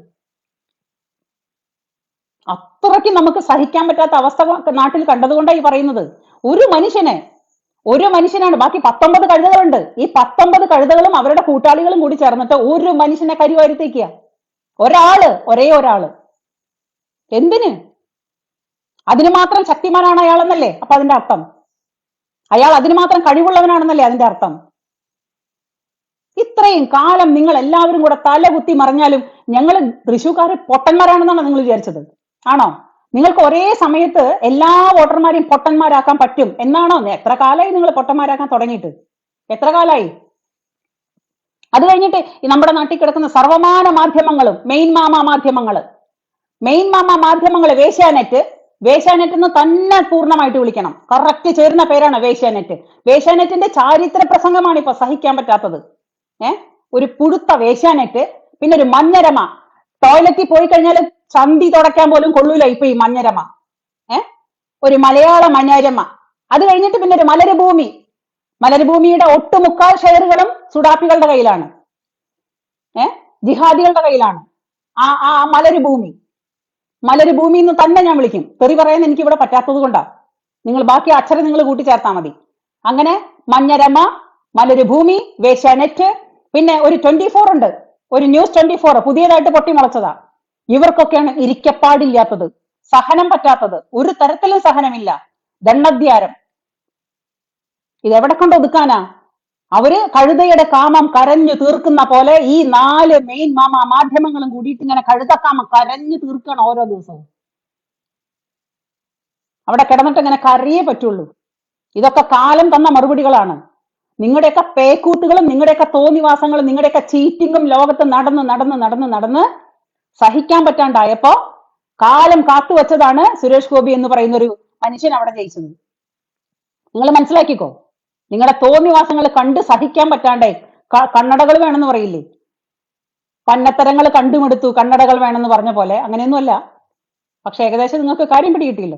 അത്രയ്ക്ക് നമുക്ക് സഹിക്കാൻ പറ്റാത്ത അവസ്ഥ നാട്ടിൽ കണ്ടതുകൊണ്ടാണ് ഈ പറയുന്നത്. ഒരു മനുഷ്യനാണ്, ബാക്കി 19 കഴുതകളുണ്ട്. ഈ 19 കഴുതകളും അവരുടെ കൂട്ടാളികളും കൂടി ചേർന്നിട്ട് ഒരു മനുഷ്യനെ കരിവാരിത്തേക്കുക. ഒരേ ഒരാള്. എന്തിന്? അതിന് മാത്രം ശക്തിമാനാണ് അയാളെന്നല്ലേ അപ്പൊ അതിന്റെ അർത്ഥം? അയാൾ അതിന് മാത്രം കഴിവുള്ളവനാണെന്നല്ലേ അതിന്റെ അർത്ഥം? ഇത്രയും കാലം നിങ്ങൾ എല്ലാവരും കൂടെ തലകുത്തി മറിഞ്ഞാലും ഞങ്ങൾ തൃശ്ശൂർക്കാര് പൊട്ടന്മാരാണെന്നാണ് നിങ്ങൾ വിചാരിച്ചത്? ആണോ? നിങ്ങൾക്ക് ഒരേ സമയത്ത് എല്ലാ വോട്ടർമാരെയും പൊട്ടന്മാരാക്കാൻ പറ്റും എന്നാണോ? എത്ര കാലമായി നിങ്ങൾ പൊട്ടന്മാരാക്കാൻ തുടങ്ങിയിട്ട്? എത്ര കാലമായി? അത് കഴിഞ്ഞിട്ട് നമ്മുടെ നാട്ടിൽ കിടക്കുന്ന സർവമാന മാധ്യമങ്ങളും മെയിൻ മാമ മാധ്യമങ്ങള് വേശ്യാനെറ്റ് എന്ന് തന്നെ പൂർണ്ണമായിട്ട് വിളിക്കണം. കറക്റ്റ് ചേരുന്ന പേരാണ് വേശ്യാനെറ്റ്. വേശ്യാനെറ്റിന്റെ ചാരിത്ര പ്രസംഗമാണ് ഇപ്പൊ സഹിക്കാൻ പറ്റാത്തത്. ഒരു പുഴുത്ത വേശ്യാനെറ്റ്, പിന്നെ ഒരു മഞ്ഞരമ. ടോയ്ലറ്റിൽ പോയി കഴിഞ്ഞാൽ ചന്തി തുടയ്ക്കാൻ പോലും കൊള്ളൂല ഇപ്പൊ ഈ മഞ്ഞരമ. ഒരു മലയാള മനോരമ. അത് കഴിഞ്ഞിട്ട് പിന്നെ ഒരു മലരുഭൂമിയുടെ ഒട്ടുമുക്കാൽ ഷെയറുകളും സുഡാപ്പികളുടെ കയ്യിലാണ്, ജിഹാദികളുടെ കയ്യിലാണ്. ആ മലരുഭൂമി എന്ന് തന്നെ ഞാൻ വിളിക്കും. തെറി പറയാൻ എനിക്ക് ഇവിടെ പറ്റാത്തത് കൊണ്ടാ. നിങ്ങൾ ബാക്കി അക്ഷരം നിങ്ങൾ കൂട്ടിച്ചേർത്താൽ മതി. അങ്ങനെ മഞ്ഞരമ, മലരുഭൂമി, വേശ്യാനെറ്റ്, പിന്നെ ഒരു 24 ഉണ്ട്, ഒരു ന്യൂസ് 24 പുതിയതായിട്ട് പൊട്ടിമുളച്ചതാ. ഇവർക്കൊക്കെയാണ് ഇരിക്കപ്പാടില്ലാത്തത്, സഹനം പറ്റാത്തത്. ഒരു തരത്തിലും സഹനമില്ല, ദണ്ണദ്യാരം. ഇതെവിടെ കൊണ്ട് ഒതുക്കാനാ? അവര് കഴുതയുടെ കാമം കരഞ്ഞു തീർക്കുന്ന പോലെ ഈ 4 മെയിൻ മാധ്യമങ്ങളും കൂടിയിട്ട് ഇങ്ങനെ കഴുതക്കാമം കരഞ്ഞു തീർക്കണം ഓരോ ദിവസവും. അവിടെ കിടന്നിട്ട് ഇങ്ങനെ കരയേ പറ്റുള്ളൂ. ഇതൊക്കെ കാലം തന്ന മറുപടികളാണ്. നിങ്ങളുടെയൊക്കെ പേക്കൂത്തുകളും നിങ്ങളുടെയൊക്കെ തോന്നിവാസങ്ങളും നിങ്ങളുടെയൊക്കെ ചീറ്റിങ്ങും ലോകത്ത് നടന്ന് സഹിക്കാൻ പറ്റാണ്ടായപ്പോ കാലം കാത്തുവച്ചതാണ് സുരേഷ് ഗോപി എന്ന് പറയുന്ന ഒരു മനുഷ്യൻ അവിടെ ജയിച്ചത്. നിങ്ങൾ മനസ്സിലാക്കിക്കോ. നിങ്ങളുടെ തോന്നിവാസങ്ങൾ കണ്ട് സഹിക്കാൻ പറ്റാണ്ടേ കണ്ണടകൾ വേണമെന്ന് പറയില്ലേ? പന്നത്തരങ്ങൾ കണ്ടുമെടുത്തു കണ്ണടകൾ വേണമെന്ന് പറഞ്ഞ പോലെ അങ്ങനെയൊന്നുമല്ല. പക്ഷെ ഏകദേശം നിങ്ങൾക്ക് കാര്യം പിടികിട്ടിയില്ല.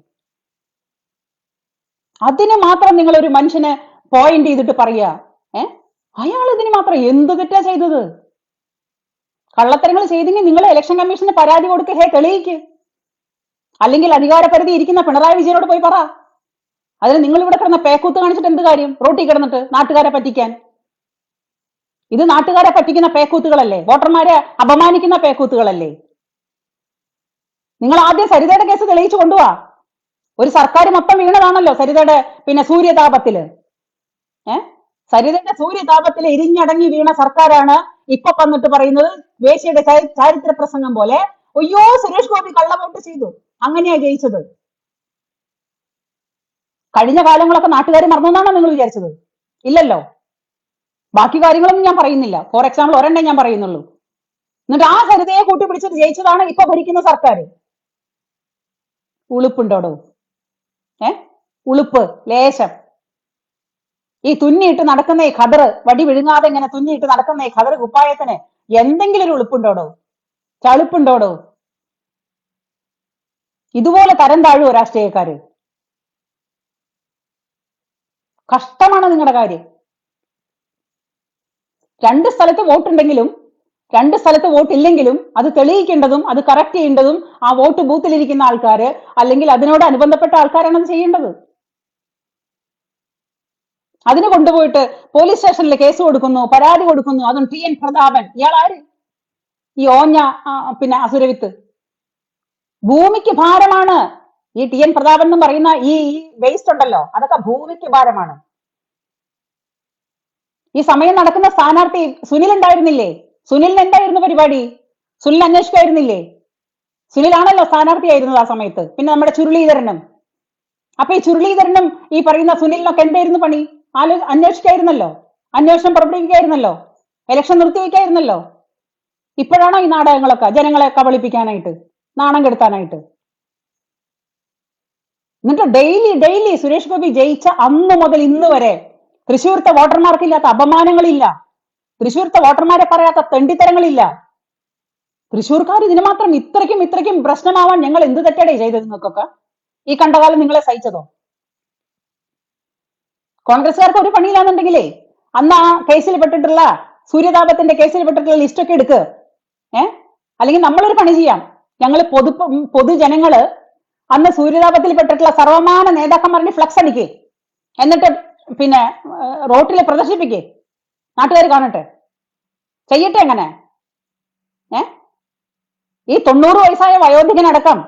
അതിന് മാത്രം നിങ്ങൾ ഒരു മനുഷ്യനെ പോയിന്റ് ചെയ്തിട്ട് പറയുക, അയാൾ ഇതിന് മാത്രം എന്ത് തെറ്റാ ചെയ്തത്? കള്ളത്തരങ്ങൾ ചെയ്തെങ്കിൽ നിങ്ങൾ ഇലക്ഷൻ കമ്മീഷന് പരാതി കൊടുക്കുക, തെളിയിക്ക്. അല്ലെങ്കിൽ അധികാരപരിധി ഇരിക്കുന്ന പിണറായി വിജയനോട് പോയി പറ. അതിന് നിങ്ങൾ ഇവിടെ കിടന്ന പേക്കൂത്ത് കാണിച്ചിട്ട് എന്ത് കാര്യം? റോട്ടി കിടന്നിട്ട് നാട്ടുകാരെ പറ്റിക്കാൻ. ഇത് നാട്ടുകാരെ പറ്റിക്കുന്ന പേക്കൂത്തുകളല്ലേ? വോട്ടർമാരെ അപമാനിക്കുന്ന പേക്കൂത്തുകളല്ലേ? നിങ്ങൾ ആദ്യം സരിതയുടെ കേസ് തെളിയിച്ചു കൊണ്ടുപോവാ. ഒരു സർക്കാർ മൊത്തം വീണതാണല്ലോ സരിതയുടെ പിന്നെ സൂര്യതാപത്തില്. സരിതയുടെ സൂര്യതാപത്തിൽ ഇരിഞ്ഞടങ്ങി വീണ സർക്കാരാണ് ഇപ്പൊ വന്നിട്ട് പറയുന്നത് വേശ്യയുടെ ചാരിത്ര പ്രസംഗം പോലെ അയ്യോ സുരേഷ് ഗോപി കള്ളവോട്ട് ചെയ്തു, അങ്ങനെയാ ജയിച്ചത്. കഴിഞ്ഞ കാലങ്ങളൊക്കെ നാട്ടുകാർ മറന്നെന്നാണോ നിങ്ങൾ വിചാരിച്ചത്? ഇല്ലല്ലോ. ബാക്കി കാര്യങ്ങളൊന്നും ഞാൻ പറയുന്നില്ല. ഫോർ എക്സാമ്പിൾ ഒരെണ്ണേ ഞാൻ പറയുന്നുള്ളൂ. എന്നിട്ട് ആ സരിതയെ കൂട്ടിപ്പിടിച്ചിട്ട് ജയിച്ചതാണ് ഇപ്പൊ ഭരിക്കുന്ന സർക്കാർ. ഉളുപ്പുണ്ടോടോ? ഉളുപ്പ് ലേശം. ഈ തുന്നിയിട്ട് നടക്കുന്ന ഈ ഖദർ, വടി വിഴുങ്ങാതെ ഇങ്ങനെ തുന്നിയിട്ട് നടക്കുന്ന ഈ ഖദർ കുപ്പായത്തിന് എന്തെങ്കിലും ഒരു ഉളുപ്പുണ്ടോടോ? ചളുപ്പുണ്ടോടോ? ഇതുപോലെ തരം താഴുവോ രാഷ്ട്രീയക്കാര്? കഷ്ടമാണ് നിങ്ങളുടെ കാര്യം. രണ്ട് സ്ഥലത്ത് വോട്ടുണ്ടെങ്കിലും രണ്ട് സ്ഥലത്ത് വോട്ടില്ലെങ്കിലും അത് തെളിയിക്കേണ്ടതും അത് കറക്റ്റ് ചെയ്യേണ്ടതും ആ വോട്ട് ബൂത്തിലിരിക്കുന്ന ആൾക്കാര് അല്ലെങ്കിൽ അതിനോട് അനുബന്ധപ്പെട്ട ആൾക്കാരാണ് അത് ചെയ്യേണ്ടത്. അതിന് കൊണ്ടുപോയിട്ട് പോലീസ് സ്റ്റേഷനിൽ കേസ് കൊടുക്കുന്നു, പരാതി കൊടുക്കുന്നു. അതും ടി.എൻ. പ്രതാപൻ. ഇയാൾ ആര്? ഈ ഓഞ്ഞ പിന്നെ അസുരവിത്ത്. ഭൂമിക്ക് ഭാരമാണ് ഈ ടി.എൻ. പ്രതാപൻ എന്ന് പറയുന്ന ഈ വേസ്റ്റ് ഉണ്ടല്ലോ, അതൊക്കെ ഭൂമിക്ക് ഭാരമാണ്. ഈ സമയം നടക്കുന്ന സ്ഥാനാർത്ഥി സുനിൽ ഉണ്ടായിരുന്നില്ലേ? സുനിലിന് എന്തായിരുന്നു പരിപാടി? സുനിൽ അന്വേഷിക്കായിരുന്നില്ലേ? സുനിലാണല്ലോ സ്ഥാനാർത്ഥിയായിരുന്നത് ആ സമയത്ത്. പിന്നെ നമ്മുടെ ചുരുളീധരനും. അപ്പൊ ഈ ചുരുളീധരനും ഈ പറയുന്ന സുനിലിനൊക്കെ എന്തായിരുന്നു പണി? അന്വേഷിക്കായിരുന്നല്ലോ, അന്വേഷണം പുറപ്പെടുവിക്കായിരുന്നല്ലോ, ഇലക്ഷൻ നിർത്തിവെക്കായിരുന്നല്ലോ. ഇപ്പോഴാണോ ഈ നാടകങ്ങളൊക്കെ ജനങ്ങളെ കബളിപ്പിക്കാനായിട്ട്, നാണം കെടുത്താനായിട്ട്? എന്നിട്ട് ഡെയിലി സുരേഷ് ഗോപി ജയിച്ച അന്ന് മുതൽ ഇന്ന് വരെ തൃശ്ശൂർത്തെ വോട്ടർമാർക്കില്ലാത്ത അപമാനങ്ങളില്ല, തൃശ്ശൂർത്തെ വോട്ടർമാരെ പറയാത്ത തെണ്ടിത്തരങ്ങളില്ല. തൃശ്ശൂർക്കാർ ഇതിന് മാത്രം ഇത്രയ്ക്കും പ്രശ്നമാവാൻ ഞങ്ങൾ എന്ത് തെറ്റടേ ചെയ്തത്? നിങ്ങൾക്കൊക്കെ ഈ കണ്ടകാലം നിങ്ങളെ സഹിച്ചതോ? കോൺഗ്രസ്സുകാർക്ക് ഒരു പണിയില്ലാന്നുണ്ടെങ്കിലേ അന്ന് ആ കേസിൽ പെട്ടിട്ടുള്ള സൂര്യതാപത്തിന്റെ കേസിൽ പെട്ടിട്ടുള്ള ലിസ്റ്റ് ഒക്കെ എടുക്ക്. അല്ലെങ്കിൽ നമ്മളൊരു പണി ചെയ്യാം. ഞങ്ങൾ പൊതുജനങ്ങള് അന്ന് സൂര്യതാപത്തിൽ പെട്ടിട്ടുള്ള സർവമാന നേതാക്കന്മാരുടെ ഫ്ലക്സ് അടിക്കേ, എന്നിട്ട് പിന്നെ റോട്ടിൽ പ്രദർശിപ്പിക്കേ, നാട്ടുകാർ കാണട്ടെ. ചെയ്യട്ടെ അങ്ങനെ. ഈ 90 വയസ്സായ വയോധികനടക്കം,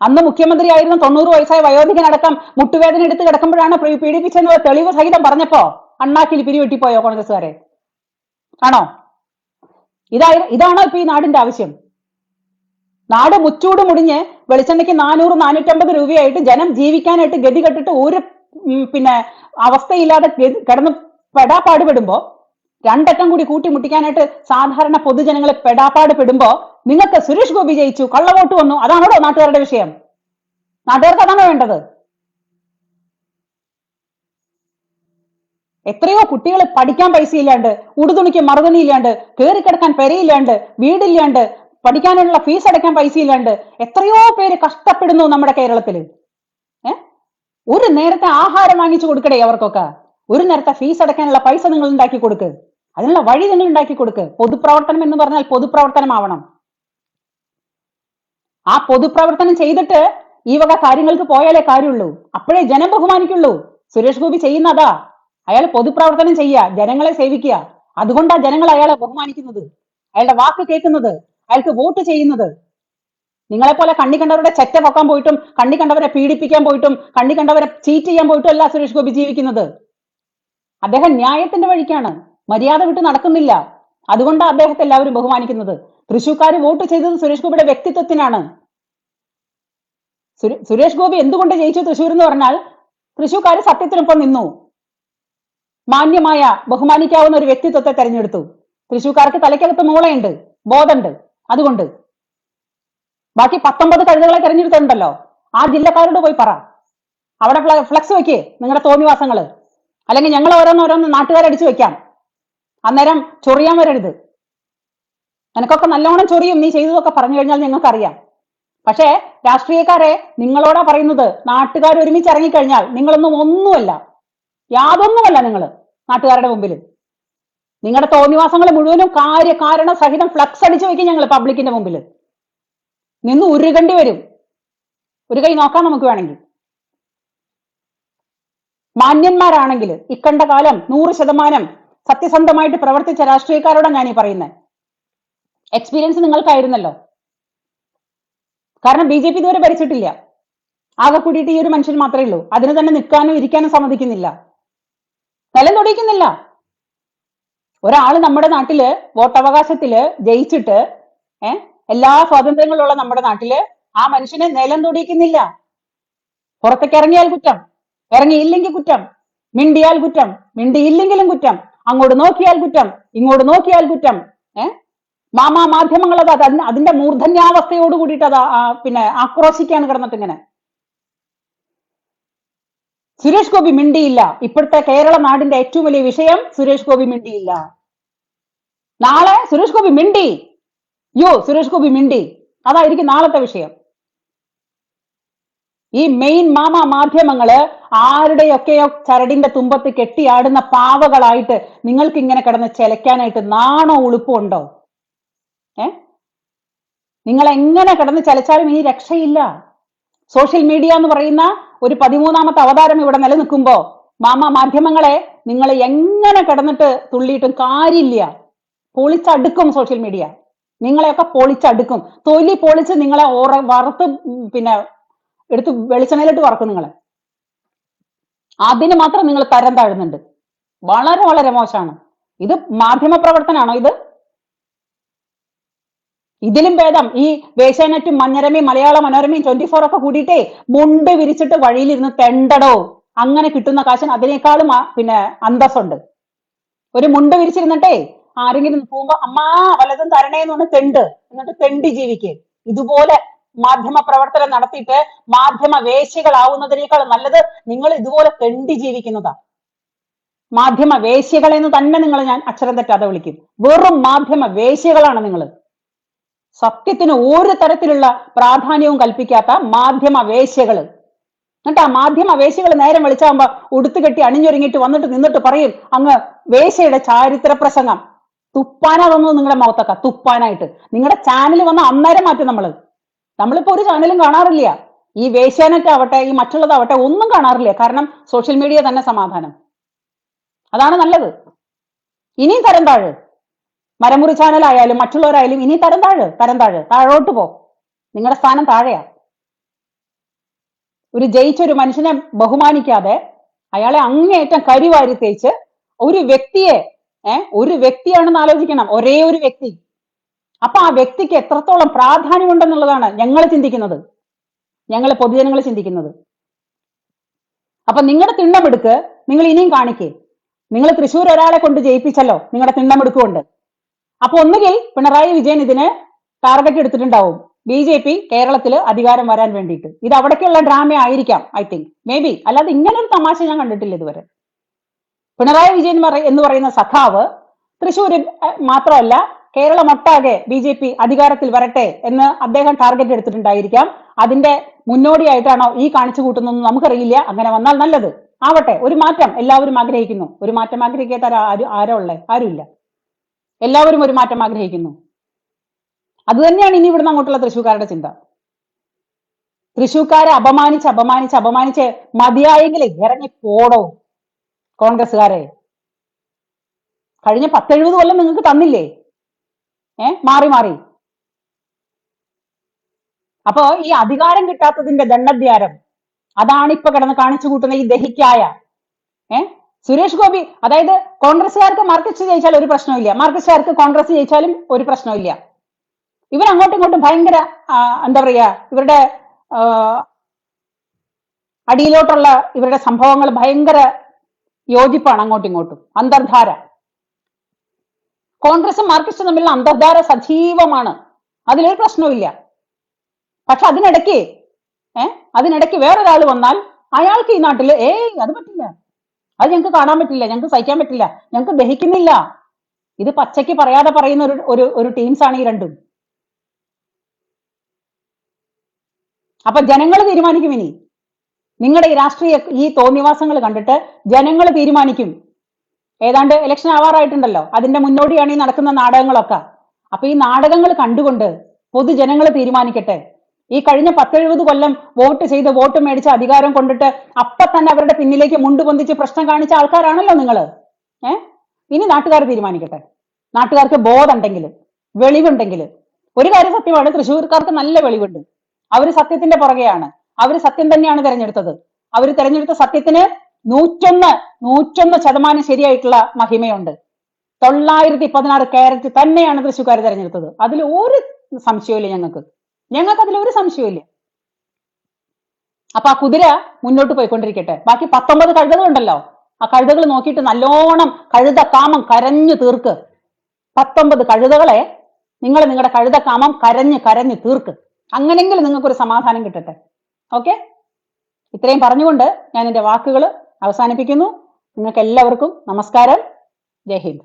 അന്ന് മുഖ്യമന്ത്രിയായിരുന്ന 90 വയസ്സായ വയോധികനടക്കം മുട്ടുവേദന എടുത്ത് കിടക്കുമ്പോഴാണ് പീഡിപ്പിച്ചെന്നുള്ള തെളിവ് സഹിതം പറഞ്ഞപ്പോ അണ്ണാക്കിൽ പിരിവെട്ടിപ്പോയോ കോൺഗ്രസ്സുകാരെ? ആണോ? ഇതാണോ ഇപ്പൊ ഈ നാടിന്റെ ആവശ്യം? നാട് മുച്ചൂട് മുടിഞ്ഞ് വെളിച്ചെണ്ണയ്ക്ക് 400-450 രൂപയായിട്ട് ജനം ജീവിക്കാനായിട്ട് ഗതി കെട്ടിട്ട് ഒരു പിന്നെ അവസ്ഥയില്ലാതെ കിടന്ന് പെടാപ്പാട് പെടുമ്പോ, രണ്ടറ്റം കൂടി കൂട്ടിമുട്ടിക്കാനായിട്ട് സാധാരണ പൊതുജനങ്ങളെ പെടാപ്പാട് പെടുമ്പോ നിങ്ങൾക്ക് സുരേഷ് ഗോപി ജയിച്ചു, കള്ളവോട്ട് വന്നു, അതാണോ നാട്ടുകാരുടെ വിഷയം? നാട്ടുകാർക്ക് അതാണോ വേണ്ടത്? എത്രയോ കുട്ടികൾ പഠിക്കാൻ പൈസ ഇല്ലാണ്ട്, ഉടുതുണിക്ക് മറുതുണി ഇല്ലാണ്ട്, കയറിക്കിടക്കാൻ പെരയില്ലാണ്ട്, വീടില്ലാണ്ട്, പഠിക്കാനുള്ള ഫീസ് അടയ്ക്കാൻ പൈസ ഇല്ലാണ്ട് എത്രയോ പേര് കഷ്ടപ്പെടുന്നു നമ്മുടെ കേരളത്തില്. ഒരു നേരത്തെ ആഹാരം വാങ്ങിച്ചു കൊടുക്കടേ അവർക്കൊക്കെ. ഒരു നേരത്തെ ഫീസ് അടയ്ക്കാനുള്ള പൈസ നിങ്ങൾ ഉണ്ടാക്കി കൊടുക്ക്, അതിനുള്ള വഴി നിങ്ങൾ ഉണ്ടാക്കി കൊടുക്ക്. പൊതുപ്രവർത്തനം എന്ന് പറഞ്ഞാൽ പൊതുപ്രവർത്തനമാവണം. ആ പൊതുപ്രവർത്തനം ചെയ്തിട്ട് ഈ വക കാര്യങ്ങൾക്ക് പോയാലേ കാര്യമുള്ളൂ, അപ്പോഴേ ജനം ബഹുമാനിക്കുള്ളൂ. സുരേഷ് ഗോപി ചെയ്യുന്നതാ. അയാൾ പൊതുപ്രവർത്തനം ചെയ്യുക, ജനങ്ങളെ സേവിക്കുക. അതുകൊണ്ടാ ജനങ്ങൾ അയാളെ ബഹുമാനിക്കുന്നത്, അയാളുടെ വാക്ക് കേൾക്കുന്നത്, അയാൾക്ക് വോട്ട് ചെയ്യുന്നത്. നിങ്ങളെ പോലെ കണ്ണി കണ്ടവരുടെ ചെറ്റ പൊക്കാൻ പോയിട്ടും, കണ്ണി കണ്ടവരെ പീഡിപ്പിക്കാൻ പോയിട്ടും, കണ്ണി കണ്ടവരെ ചീറ്റ് ചെയ്യാൻ പോയിട്ടും അല്ല സുരേഷ് ഗോപി ജീവിക്കുന്നത്. അദ്ദേഹം ന്യായത്തിന്റെ വഴിക്കാണ്, മര്യാദ വിട്ട് നടക്കുന്നില്ല. അതുകൊണ്ടാണ് അദ്ദേഹത്തെ എല്ലാവരും ബഹുമാനിക്കുന്നത്. തൃശ്ശൂർക്കാർ വോട്ട് ചെയ്തത് സുരേഷ് ഗോപിയുടെ വ്യക്തിത്വത്തിനാണ്. സുരേഷ് ഗോപി എന്തുകൊണ്ട് ജയിച്ചു തൃശ്ശൂർ എന്ന് പറഞ്ഞാൽ, തൃശ്ശൂർക്കാർ സത്യത്തിനൊപ്പം നിന്നു, മാന്യമായ ബഹുമാനിക്കാവുന്ന ഒരു വ്യക്തിത്വത്തെ തെരഞ്ഞെടുത്തു. തൃശ്ശൂർക്കാർക്ക് തലയ്ക്കകത്ത് മൂളയുണ്ട്, ബോധമുണ്ട്. അതുകൊണ്ട് ബാക്കി 19 കഴുതകളെ തെരഞ്ഞെടുത്തിട്ടുണ്ടല്ലോ, ആ ജില്ലക്കാരോട് പോയി പറ, അവിടെ ഫ്ലക്സ് വെക്കേ നിങ്ങളുടെ തോന്നിവാസങ്ങള്. അല്ലെങ്കിൽ ഞങ്ങൾ ഓരോന്നോരോന്ന് നാട്ടുകാരടിച്ചു വെക്കാം, അന്നേരം ചൊറിയാൻ വരരുത്. നിനക്കൊക്കെ നല്ലോണം ചൊറിയും, നീ ചെയ്തതൊക്കെ പറഞ്ഞു കഴിഞ്ഞാൽ ഞങ്ങൾക്കറിയാം. പക്ഷേ രാഷ്ട്രീയക്കാരെ നിങ്ങളോടാ പറയുന്നത്, നാട്ടുകാർ ഒരുമിച്ച് ഇറങ്ങിക്കഴിഞ്ഞാൽ ഒന്നുമല്ല, യാതൊന്നുമല്ല നിങ്ങൾ നാട്ടുകാരുടെ മുമ്പിൽ. നിങ്ങളുടെ തോന്നിവാസങ്ങൾ മുഴുവനും കാരണ സഹിതം ഫ്ലക്സ് അടിച്ചു വെക്കും ഞങ്ങൾ പബ്ലിക്കിന്റെ മുമ്പിൽ നിന്ന് ഉരുകണ്ടി വരും. ഒരു കൈ നോക്കാം നമുക്ക് വേണമെങ്കിൽ. മാന്യന്മാരാണെങ്കിൽ ഇക്കണ്ട കാലം 100% സത്യസന്ധമായിട്ട് പ്രവർത്തിച്ച രാഷ്ട്രീയക്കാരോടാണ് ഞാൻ ഈ പറയുന്നത്. എക്സ്പീരിയൻസ് നിങ്ങൾക്കായിരുന്നല്ലോ. കാരണം BJP ഇതുവരെ ഭരിച്ചിട്ടില്ല, ആകെ കൂടിയിട്ട് ഈ ഒരു മനുഷ്യൻ മാത്രമേ ഉള്ളൂ. അതിന് തന്നെ നിൽക്കാനും ഇരിക്കാനും സമ്മതിക്കുന്നില്ല, നിലം തൊടിക്കുന്നില്ല. ഒരാള് നമ്മുടെ നാട്ടില് വോട്ടവകാശത്തില് ജയിച്ചിട്ട് എല്ലാ സ്വാതന്ത്ര്യങ്ങളുള്ള നമ്മുടെ നാട്ടില് ആ മനുഷ്യനെ നിലം തൊടിക്കുന്നില്ല. പുറത്തേക്ക് ഇറങ്ങിയാൽ കുറ്റം, ഇറങ്ങിയില്ലെങ്കിൽ കുറ്റം, മിണ്ടിയാൽ കുറ്റം, മിണ്ടിയില്ലെങ്കിലും കുറ്റം. അങ്ങോട്ട് നോക്കിയാൽ കുറ്റം, ഇങ്ങോട്ട് നോക്കിയാൽ കുറ്റം. മാമാ മാധ്യമങ്ങൾ അത് അതിന്റെ മൂർധന്യാവസ്ഥയോട് കൂടിയിട്ട് അത് പിന്നെ ആക്രോശിക്കാണ് കിടന്നിട്ട് ഇങ്ങനെ. സുരേഷ് ഗോപി മിണ്ടിയില്ല. ഇപ്പോഴത്തെ കേരള നാടിന്റെ ഏറ്റവും വലിയ വിഷയം സുരേഷ് ഗോപി മിണ്ടിയില്ല. നാളെ സുരേഷ് ഗോപി മിണ്ടി, സുരേഷ് ഗോപി മിണ്ടി, അതായിരിക്കും നാളത്തെ വിഷയം. ഈ മെയിൻ മാധ്യമങ്ങള് ആരുടെയൊക്കെയോ ചരടിന്റെ തുമ്പത്ത് കെട്ടിയാടുന്ന പാവകളായിട്ട് നിങ്ങൾക്ക് ഇങ്ങനെ കിടന്ന് ചെലക്കാനായിട്ട് നാണോ ഉളുപ്പുണ്ടോ? നിങ്ങൾ എങ്ങനെ കിടന്ന് ചലച്ചാലും ഇനി രക്ഷയില്ല. സോഷ്യൽ മീഡിയ എന്ന് പറയുന്ന ഒരു 13ാമത്തെ അവതാരം ഇവിടെ നിലനിൽക്കുമ്പോ മാധ്യമങ്ങളെ നിങ്ങൾ എങ്ങനെ കിടന്നിട്ട് തുള്ളിയിട്ടും കാര്യമില്ല. പൊളിച്ചടുക്കും സോഷ്യൽ മീഡിയ, നിങ്ങളെയൊക്കെ പൊളിച്ചടുക്കും. തൊലി പൊളിച്ച് നിങ്ങളെ വറുത്ത് പിന്നെ എടുത്ത് വെളിച്ചെണ്ണയിലിട്ട് വറക്കും നിങ്ങളെ. അതിന് മാത്രം നിങ്ങൾ തരം താഴുന്നുണ്ട്. വളരെ വളരെ മോശമാണ്. ഇത് മാധ്യമ പ്രവർത്തനാണോ ഇത്? ഇതിലും ഭേദം ഈ വേശ്യാനെറ്റും മഞ്ഞരമയും മലയാള മനോരമയും 24 ഒക്കെ കൂടിയിട്ടേ മുണ്ട് വിരിച്ചിട്ട് വഴിയിലിരുന്ന് തെണ്ടടോ. അങ്ങനെ കിട്ടുന്ന കാശിന് അതിനേക്കാളും പിന്നെ അന്തസ്സുണ്ട്. ഒരു മുണ്ട് വിരിച്ചിരുന്നിട്ടേ ആരെങ്കിലും പോകുമ്പോ അമ്മാ വലതും തരണേന്ന് പറഞ്ഞ് തെണ്ട്, എന്നിട്ട് തെണ്ടി ജീവിക്ക്. ഇതുപോലെ മാധ്യമ പ്രവർത്തനം നടത്തിയിട്ട് മാധ്യമ വേശ്യകളാവുന്നതിനേക്കാൾ നല്ലത് നിങ്ങൾ ഇതുപോലെ തെണ്ടി ജീവിക്കുന്നതാ. മാധ്യമ വേശ്യകളെന്ന് തന്നെ നിങ്ങൾ ഞാൻ അക്ഷരം തെറ്റാതെ വിളിക്കും. വെറും മാധ്യമ വേശ്യകളാണ് നിങ്ങൾ. സത്യത്തിന് ഒരു തരത്തിലുള്ള പ്രാധാന്യവും കൽപ്പിക്കാത്ത മാധ്യമ വേശ്യകള്. എന്നിട്ട് ആ മാധ്യമ വേശ്യകൾ നേരം വിളിച്ചാകുമ്പോ ഉടുത്തുകെട്ടി അണിഞ്ഞൊരുങ്ങിയിട്ട് വന്നിട്ട് നിന്നിട്ട് പറയും അങ്ങ് വേശ്യയുടെ ചാരിത്ര പ്രസംഗം. തുപ്പാനാ തോന്നുന്നു നിങ്ങളുടെ മുഖത്തൊക്കെ, തുപ്പാനായിട്ട്. നിങ്ങളുടെ ചാനൽ വന്ന അന്നേരം മാറ്റും നമ്മളിപ്പോ ഒരു ചാനലും കാണാറില്ല. ഈ വേശ്യാനെറ്റ് ആവട്ടെ ഈ മറ്റുള്ളതാവട്ടെ ഒന്നും കാണാറില്ല. കാരണം സോഷ്യൽ മീഡിയ തന്നെ സമാധാനം. അതാണ് നല്ലത്. ഇനിയും തരം താഴ്. മരമുറി ചാനലായാലും മറ്റുള്ളവരായാലും ഇനി തരം താഴ്, താഴോട്ട് പോ. നിങ്ങളുടെ സ്ഥാനം താഴെയാ. ഒരു ജയിച്ചൊരു മനുഷ്യനെ ബഹുമാനിക്കാതെ അയാളെ അങ്ങേയറ്റം കരിവാരി തേച്ച് ഒരു വ്യക്തിയെ ഒരു വ്യക്തിയാണെന്ന് ആലോചിക്കണം, ഒരേ ഒരു വ്യക്തി. അപ്പൊ ആ വ്യക്തിക്ക് എത്രത്തോളം പ്രാധാന്യമുണ്ടെന്നുള്ളതാണ് ഞങ്ങൾ ചിന്തിക്കുന്നത്, ഞങ്ങൾ പൊതുജനങ്ങൾ ചിന്തിക്കുന്നത്. അപ്പൊ നിങ്ങളുടെ തിണ്ണമെടുക്ക് നിങ്ങൾ ഇനിയും കാണിക്കേ. നിങ്ങൾ തൃശ്ശൂർ ഒരാളെ കൊണ്ട് ജയിപ്പിച്ചല്ലോ നിങ്ങളുടെ തിണ്ണമെടുക്കുകൊണ്ട്. അപ്പൊ ഒന്നുകിൽ പിണറായി വിജയൻ ഇതിന് ടാർഗറ്റ് എടുത്തിട്ടുണ്ടാവും, BJP കേരളത്തിൽ അധികാരം വരാൻ വേണ്ടിയിട്ട്. ഇത് അവിടേക്കുള്ള ഡ്രാമ ആയിരിക്കാം, ഐ തിങ്ക്, മേ ബി. അല്ലാതെ ഇങ്ങനെ ഒരു തമാശ ഞാൻ കണ്ടിട്ടില്ല ഇതുവരെ. പിണറായി വിജയൻ എന്ന് പറയുന്ന സഖാവ് തൃശ്ശൂർ മാത്രമല്ല കേരളമൊട്ടാകെ BJP അധികാരത്തിൽ വരട്ടെ എന്ന് അദ്ദേഹം ടാർഗറ്റ് എടുത്തിട്ടുണ്ടായിരിക്കാം. അതിന്റെ മുന്നോടിയായിട്ടാണോ ഈ കാണിച്ചു കൂട്ടുന്നതെന്ന് നമുക്കറിയില്ല. അങ്ങനെ വന്നാൽ നല്ലത്, ആവട്ടെ. ഒരു മാറ്റം എല്ലാവരും ആഗ്രഹിക്കുന്നു. ഒരു മാറ്റം ആഗ്രഹിക്കാത്ത ആരോ ഉള്ളേ? ആരുമില്ല. എല്ലാവരും ഒരു മാറ്റം ആഗ്രഹിക്കുന്നു. അത് തന്നെയാണ് ഇനി ഇവിടുന്ന് അങ്ങോട്ടുള്ള തൃശ്ശൂർക്കാരുടെ ചിന്ത. തൃശ്ശൂർക്കാരെ അപമാനിച്ച് മതിയായെങ്കിൽ ഇറങ്ങി പോടോ കോൺഗ്രസ്സുകാരെ. കഴിഞ്ഞ 10-70 കൊല്ലം നിങ്ങൾക്ക് തന്നില്ലേ മാറി. അപ്പോ ഈ അധികാരം കിട്ടാത്തതിന്റെ ദണ്ഡദ്വാരം അതാണ് ഇപ്പൊ കിടന്ന് കാണിച്ചു കൂട്ടുന്ന ഈ ദഹിക്കായ സുരേഷ് ഗോപി. അതായത് കോൺഗ്രസ്സുകാർക്ക് മാർക്സിസ്റ്റ് ജയിച്ചാൽ ഒരു പ്രശ്നമില്ല, മാർക്സിസ്റ്റുകാർക്ക് കോൺഗ്രസ് ജയിച്ചാലും ഒരു പ്രശ്നമില്ല. ഇവർ അങ്ങോട്ടും ഇങ്ങോട്ടും ഭയങ്കര എന്താ പറയാ, ഇവരുടെ അടിയിലോട്ടുള്ള ഇവരുടെ സംഭവങ്ങൾ ഭയങ്കര യോജിപ്പാണ് അങ്ങോട്ടും ഇങ്ങോട്ടും. അന്തർധാര, കോൺഗ്രസും മാർക്സിസ്റ്റും തമ്മിലുള്ള അന്തർധാര സജീവമാണ്, അതിലൊരു പ്രശ്നമില്ല. പക്ഷെ അതിനിടയ്ക്ക് വേറൊരാൾ വന്നാൽ അയാൾക്ക് ഈ നാട്ടില് അത് പറ്റില്ല, അത് ഞങ്ങൾക്ക് കാണാൻ പറ്റില്ല, ഞങ്ങൾക്ക് സഹിക്കാൻ പറ്റില്ല, ഞങ്ങൾക്ക് ദഹിക്കുന്നില്ല. ഇത് പച്ചയ്ക്ക് പറയാതെ പറയുന്ന ഒരു ടീംസ് ആണ് ഈ രണ്ടും. അപ്പൊ ജനങ്ങൾ തീരുമാനിക്കും. ഇനി നിങ്ങളുടെ ഈ രാഷ്ട്രീയ ഈ തോന്നിവാസങ്ങൾ കണ്ടിട്ട് ജനങ്ങൾ തീരുമാനിക്കും. ഏതാണ്ട് ഇലക്ഷൻ ആവാറായിട്ടുണ്ടല്ലോ, അതിന്റെ മുന്നോടിയാണ് ഈ നടക്കുന്ന നാടകങ്ങളൊക്കെ. അപ്പൊ ഈ നാടകങ്ങൾ കണ്ടുകൊണ്ട് പൊതുജനങ്ങൾ തീരുമാനിക്കട്ടെ. ഈ കഴിഞ്ഞ 10-70 കൊല്ലം വോട്ട് ചെയ്ത് വോട്ട് മേടിച്ച് അധികാരം കൊണ്ടിട്ട് അപ്പൊ തന്നെ അവരുടെ പിന്നിലേക്ക് മുണ്ട് പൊന്തിച്ച് പ്രശ്നം കാണിച്ച ആൾക്കാരാണല്ലോ നിങ്ങള്. ഇനി നാട്ടുകാർ തീരുമാനിക്കട്ടെ. നാട്ടുകാർക്ക് ബോധമുണ്ടെങ്കിൽ, വെളിവുണ്ടെങ്കിൽ. ഒരു കാര്യം സത്യമാണ്, തൃശ്ശൂർക്കാർക്ക് നല്ല വെളിവുണ്ട്. അവര് സത്യത്തിന്റെ പുറകെയാണ്. അവര് സത്യം തന്നെയാണ് തെരഞ്ഞെടുത്തത്. അവര് തെരഞ്ഞെടുത്ത സത്യത്തിന് 101% ശരിയായിട്ടുള്ള മഹിമയുണ്ട്. 916 ക്യാരറ്റ് തന്നെയാണ് തൃശ്ശൂർക്കാർ തെരഞ്ഞെടുത്തത്. അതിൽ ഒരു സംശയമില്ല ഞങ്ങൾക്ക് അതിലൊരു സംശയമില്ല. അപ്പൊ ആ കുതിര മുന്നോട്ട് പോയിക്കൊണ്ടിരിക്കട്ടെ. ബാക്കി 19 കഴുതകളുണ്ടല്ലോ, ആ കഴുതകൾ നോക്കിയിട്ട് നല്ലോണം കഴുത കാമം കരഞ്ഞു തീർക്ക്. 19 കഴുതകളെ നിങ്ങൾ നിങ്ങളുടെ കഴുത കാമം കരഞ്ഞ് തീർക്ക്. അങ്ങനെങ്കിലും നിങ്ങൾക്കൊരു സമാധാനം കിട്ടട്ടെ. ഓക്കെ, ഇത്രയും പറഞ്ഞുകൊണ്ട് ഞാൻ എൻ്റെ വാക്കുകൾ അവസാനിപ്പിക്കുന്നു. നിങ്ങൾക്ക് എല്ലാവർക്കും നമസ്കാരം. ജയ് ഹിന്ദ്.